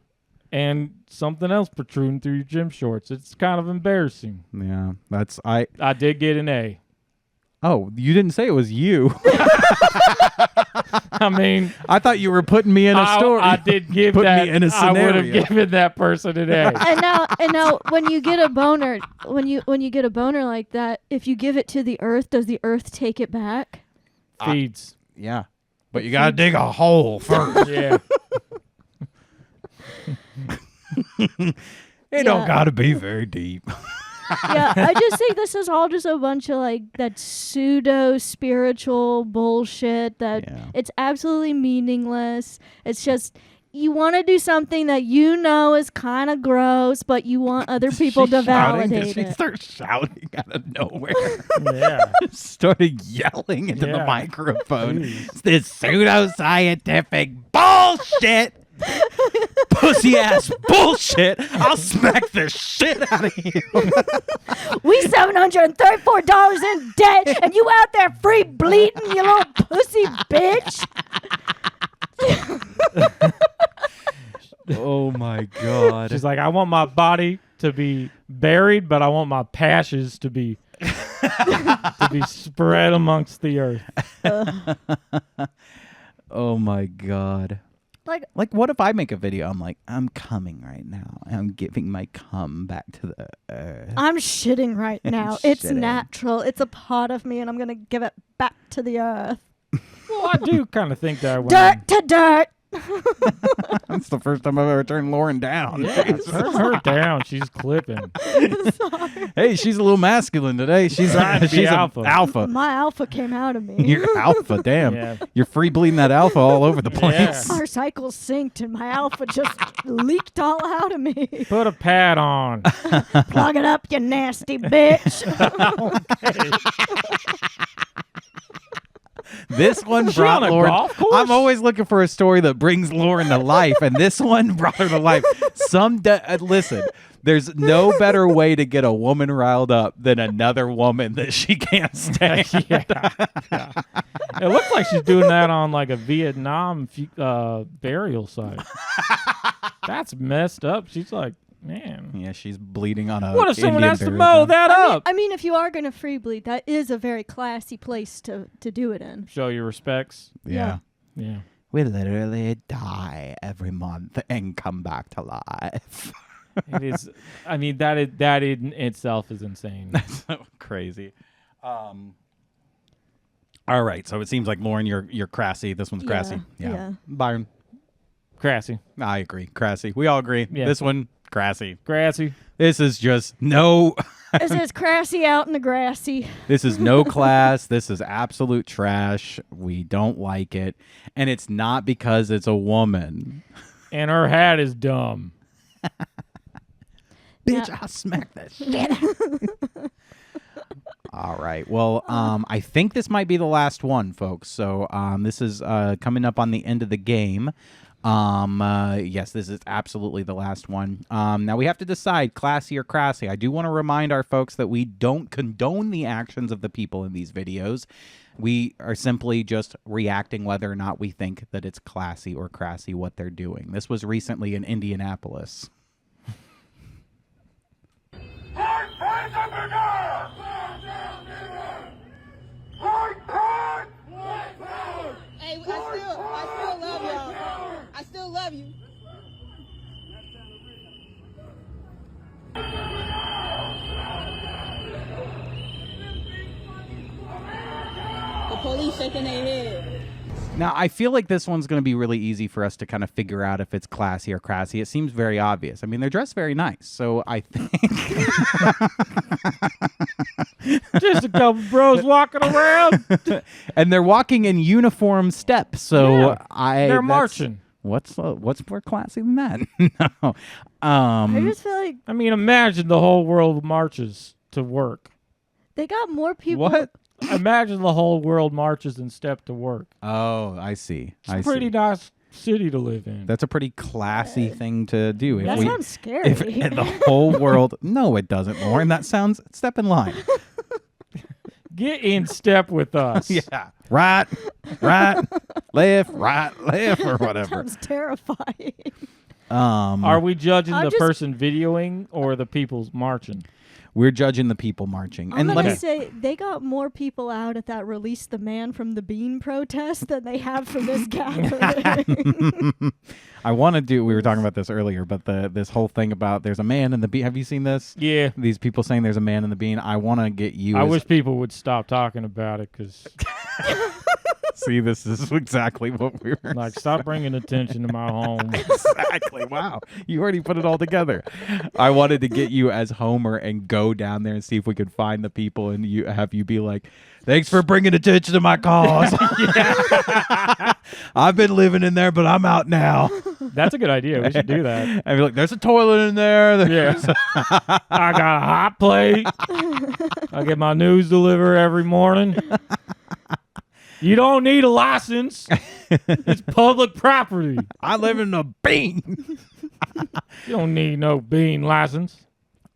And something else protruding through your gym shorts. It's kind of embarrassing. Yeah. I did get an A. Oh, you didn't say it was you. I mean, I thought you were putting me in a story. I did give Put that. me in a scenario. I would have given that person an A. And now, when you get a boner, when you get a boner like that, if you give it to the earth, does the earth take it back? Feeds. Yeah, but you gotta dig a hole first. Yeah. It don't gotta be very deep. Yeah, I just think this is all just a bunch of that pseudo spiritual bullshit that it's absolutely meaningless. It's just, you want to do something that is kind of gross, but you want other people to validate She it. started shouting out of nowhere. Yeah. Started yelling into the microphone. It's this pseudo-scientific bullshit. Pussy ass bullshit. I'll smack the shit out of you. We $734 in debt, and you out there free bleeding, you little pussy bitch. Oh my God. She's like, I want my body to be buried, but I want my passions to be spread amongst the earth. Oh my God. Like, what if I make a video? I'm like, I'm coming right now. I'm giving my cum back to the earth. I'm shitting right now. It's natural. It's a part of me, and I'm going to give it back to the earth. Well, I do kind of think that. Dirt to dirt. That's the first time I've ever turned Lauren down. Yeah, turn her down. She's clipping. Hey, she's a little masculine today. She's Trying to be she's alpha. an alpha. My alpha came out of me. You're alpha, damn. Yeah. You're free bleeding that alpha all over the place. Our cycles synced and my alpha just leaked all out of me. Put a pad on. Plug it up, you nasty bitch. This one She brought on a Lauren. golf course? I'm always looking for a story that brings Lauren to life, and this one brought her to life. Listen, there's no better way to get a woman riled up than another woman that she can't stand. Yeah. It looks like she's doing that on like a Vietnam burial site. That's messed up. She's like, man. Yeah, she's bleeding on a. What if someone Indian has to burial mow ground. that up? I mean, if you are going to free bleed, that is a very classy place to do it in. Show your respects. Yeah. Yeah. We literally die every month and come back to life. It is. I mean, that in itself is insane. That's so crazy. All right, so it seems like Lauren, you're Crassy. This one's Crassy. Yeah. Byron, Crassy. I agree. Crassy. We all agree. Yeah. This one, Crassy. Crassy. This is just no. This is Crassy out in the grassy. This is no class. This is absolute trash. We don't like it, and it's not because it's a woman. And her hat is dumb. Bitch, I'll smack that shit. All right. Well, I think this might be the last one, folks. So this is coming up on the end of the game. Yes, this is absolutely the last one. Now we have to decide classy or crassy. I do want to remind our folks that we don't condone the actions of the people in these videos. We are simply just reacting whether or not we think that it's classy or crassy what they're doing. This was recently in Indianapolis. Hey, I still love y'all. I still love you. The police shaking their head. Now, I feel like this one's going to be really easy for us to kind of figure out if it's classy or crassy. It seems very obvious. I mean, they're dressed very nice, so I think... Just a couple bros walking around. And they're walking in uniform steps, so Yeah, they're marching. What's more classy than that? No. I just feel like I mean, imagine the whole world marches to work. they got more people. What? Imagine the whole world marches in step to work. Oh, I see. It's a pretty nice city to live in. That's a pretty classy thing to do. That sounds scary. If the whole world... No, it doesn't, Lauren. That sounds... Step in line. Get in step with us. Yeah. Right, left, or whatever. Sounds terrifying. Are we judging I'm the just- person videoing or the people's marching? We're judging the people marching. I'm let gonna me say they got more people out at that Release the Man from the Bean protest than they have for this gathering. I want to do. We were talking about this earlier, but this whole thing about there's a man in the bean. Have you seen this? Yeah. These people saying there's a man in the bean. I want to get you. I wish people would stop talking about it because, See, this is exactly what we were. like, stop bringing attention to my home. Exactly. Wow. You already put it all together. I wanted to get you as Homer and go down there and see if we could find the people and have you be like, thanks for bringing attention to my cause. I've been living in there, but I'm out now. That's a good idea. We should do that. I'd be like, there's a toilet in there. Yeah. I got a hot plate. I get my news delivered every morning. You don't need a license. It's public property. I live in a bean. You don't need no bean license.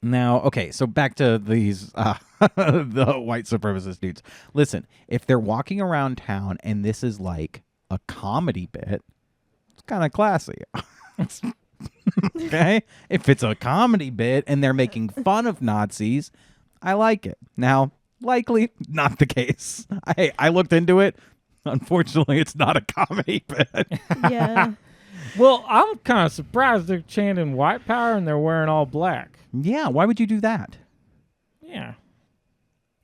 Now, okay, so back to these the white supremacist dudes. Listen, if they're walking around town and this is like a comedy bit, it's kind of classy. Okay? If it's a comedy bit and they're making fun of Nazis, I like it. Now, likely not the case. I looked into it. Unfortunately, it's not a comedy bit. Yeah. Well, I'm kind of surprised they're chanting white power and they're wearing all black. Yeah, why would you do that? Yeah.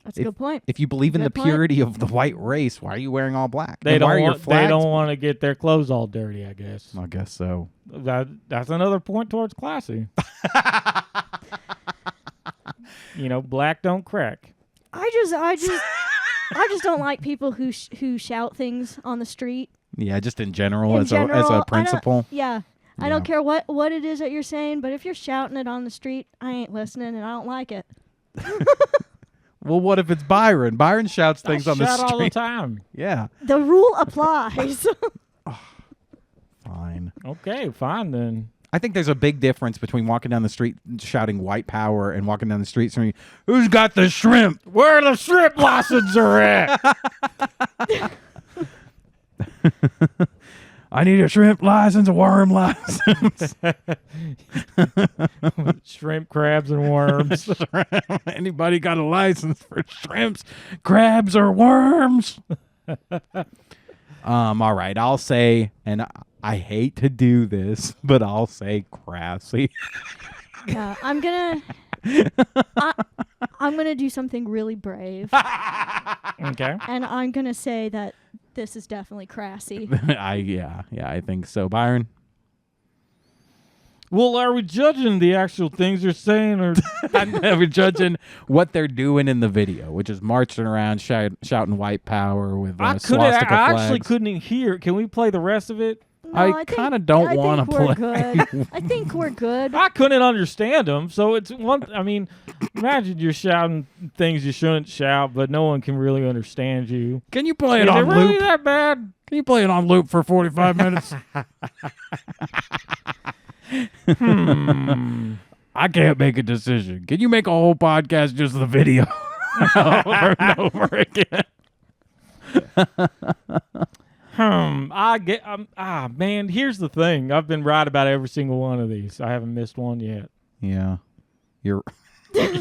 That's a good point. If you believe in Good the point. purity of the white race, why are you wearing all black? They And why are don't your want. They flags don't want to get their clothes all dirty. I guess. I guess so. That's another point towards classy. Black don't crack. I just don't like people who shout things on the street. Yeah, just in general, In as general, a principle. I don't care what it is that you're saying, but if you're shouting it on the street, I ain't listening, and I don't like it. Well, what if it's Byron? Byron shouts things on the street all the time. Yeah. The rule applies. Fine. Okay, fine then. I think there's a big difference between walking down the street shouting white power and walking down the street saying, "Who's got the shrimp? Where the shrimp licenses are at?" I need a shrimp license, a worm license. Shrimp, crabs, and worms. Anybody got a license for shrimps, crabs, or worms? All right, I'll say, and I hate to do this, but I'll say Crassy. Yeah, I'm gonna do something really brave. Okay. And I'm gonna say that this is definitely Crassy. I think so. Byron? Well, are we judging the actual things they're saying, or we're judging what they're doing in the video, which is marching around shouting white power with swastika I flags. actually couldn't hear. Can we play the rest of it? No, I kind of don't want to play. Good. I think we're good. I couldn't understand them, so it's one. I mean, imagine you're shouting things you shouldn't shout, but no one can really understand you. Can you play Is it on really loop? that bad? Can you play it on loop for 45 minutes? I can't make a decision. Can you make a whole podcast just the video over and over again? Man, here's the thing. I've been right about every single one of these. I haven't missed one yet. Yeah, you're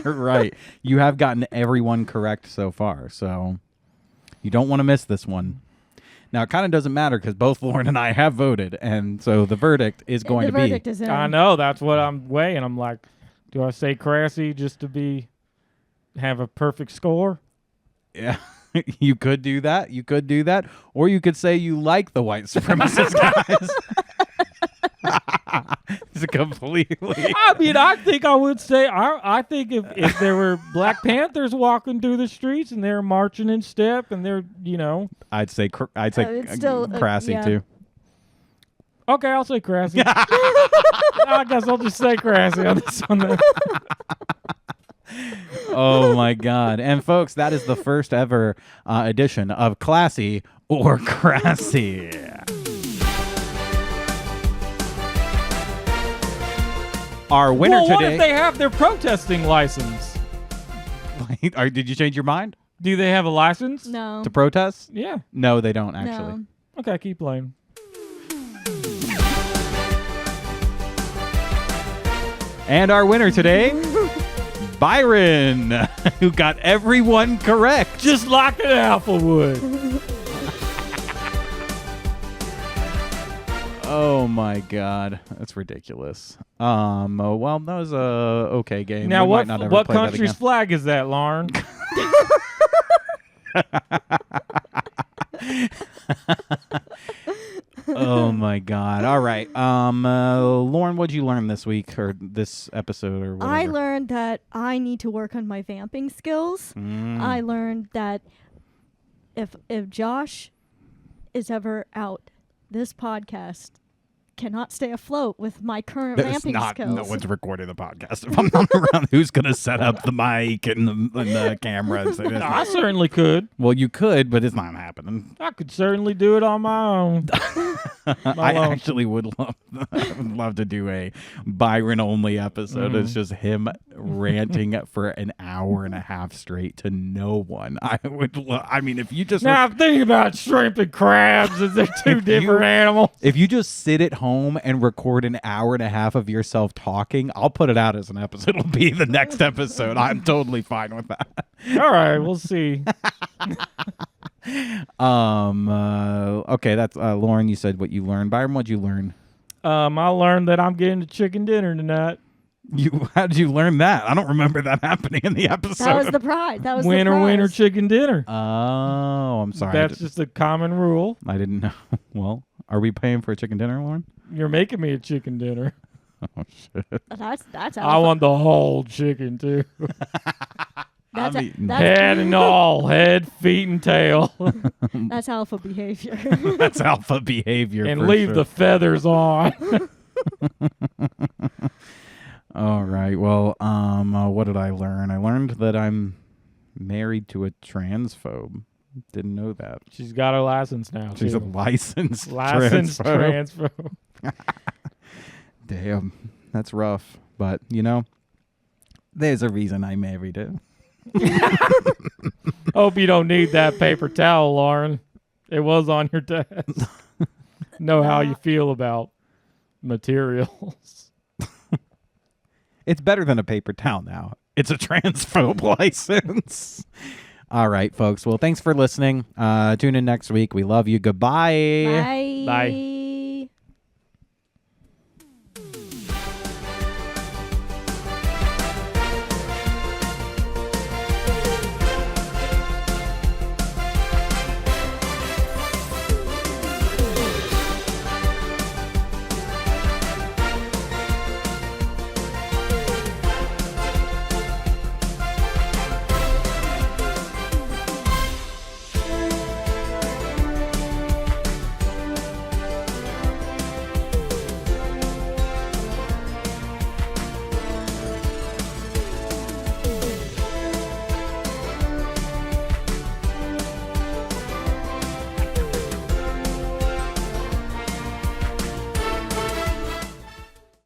right. You have gotten everyone correct so far, so you don't want to miss this one. Now, it kind of doesn't matter because both Lauren and I have voted, and so the verdict is going to be. Is in. I know. That's what I'm weighing. I'm like, do I say Crassy just to have a perfect score? Yeah. You could do that. Or you could say you like the white supremacist guys. It's completely. I mean, I think I would say I think if there were Black Panthers walking through the streets and they're marching in step and they're I'd say it's still, Crassy yeah. too. Okay, I'll say Crassy. I guess I'll just say Crassy on this one then. Oh my God. And folks, that is the first ever edition of Classy or Crassy. Our winner What today. if they have their protesting license? Did you change your mind? Do they have a license? No. To protest? Yeah. No, they don't actually. No. Okay, keep playing. And our winner today, Byron, who got everyone correct. Just like an alpha would. Oh my God, that's ridiculous. Well, that was a okay game. Now, We might not ever what play that country's again. flag is that, Lauren? Oh my God! All right, Lauren, what'd you learn this week or this episode or whatever? I learned that I need to work on my vamping skills. I learned that if Josh is ever out, this podcast cannot stay afloat with my current vamping skills. No one's recording the podcast if I'm not around. Who's gonna set up the mic and the camera? And say this? I certainly could. Well, you could, but it's not happening. I could certainly do it on my own. I actually would love to do a Byron only episode. It's just him ranting for an hour and a half straight to no one. I mean, if you just now think about shrimp and crabs. Is they're two different animals? If you just sit at home and record an hour and a half of yourself talking, I'll put it out as an episode. It'll be the next episode. I'm totally fine with that. All right, we'll see. Okay, that's Lauren. You said what you learned. Byron, what'd you learn? I learned that I'm getting the chicken dinner tonight. How did you learn that? I don't remember that happening in the episode. That was the prize. That was winner, the prize. winner, chicken dinner. Oh, I'm sorry. That's just a common rule. I didn't know. Well, are we paying for a chicken dinner, Lauren? You're making me a chicken dinner. Oh, shit. That's I want the whole chicken, too. That's head and all. Head, feet, and tail. That's alpha behavior. That's alpha behavior. And for leave sure. the feathers on. All right. Well, what did I learn? I learned that I'm married to a transphobe. Didn't know that. She's got her license now. She's too. a licensed transphobe. Damn, that's rough. But there's a reason I married her. Hope you don't need that paper towel, Lauren. It was on your desk. Know how you feel about materials. It's better than a paper towel now. It's a transphobe license. All right, folks. Well, thanks for listening. Tune in next week. We love you. Goodbye. Bye. Bye.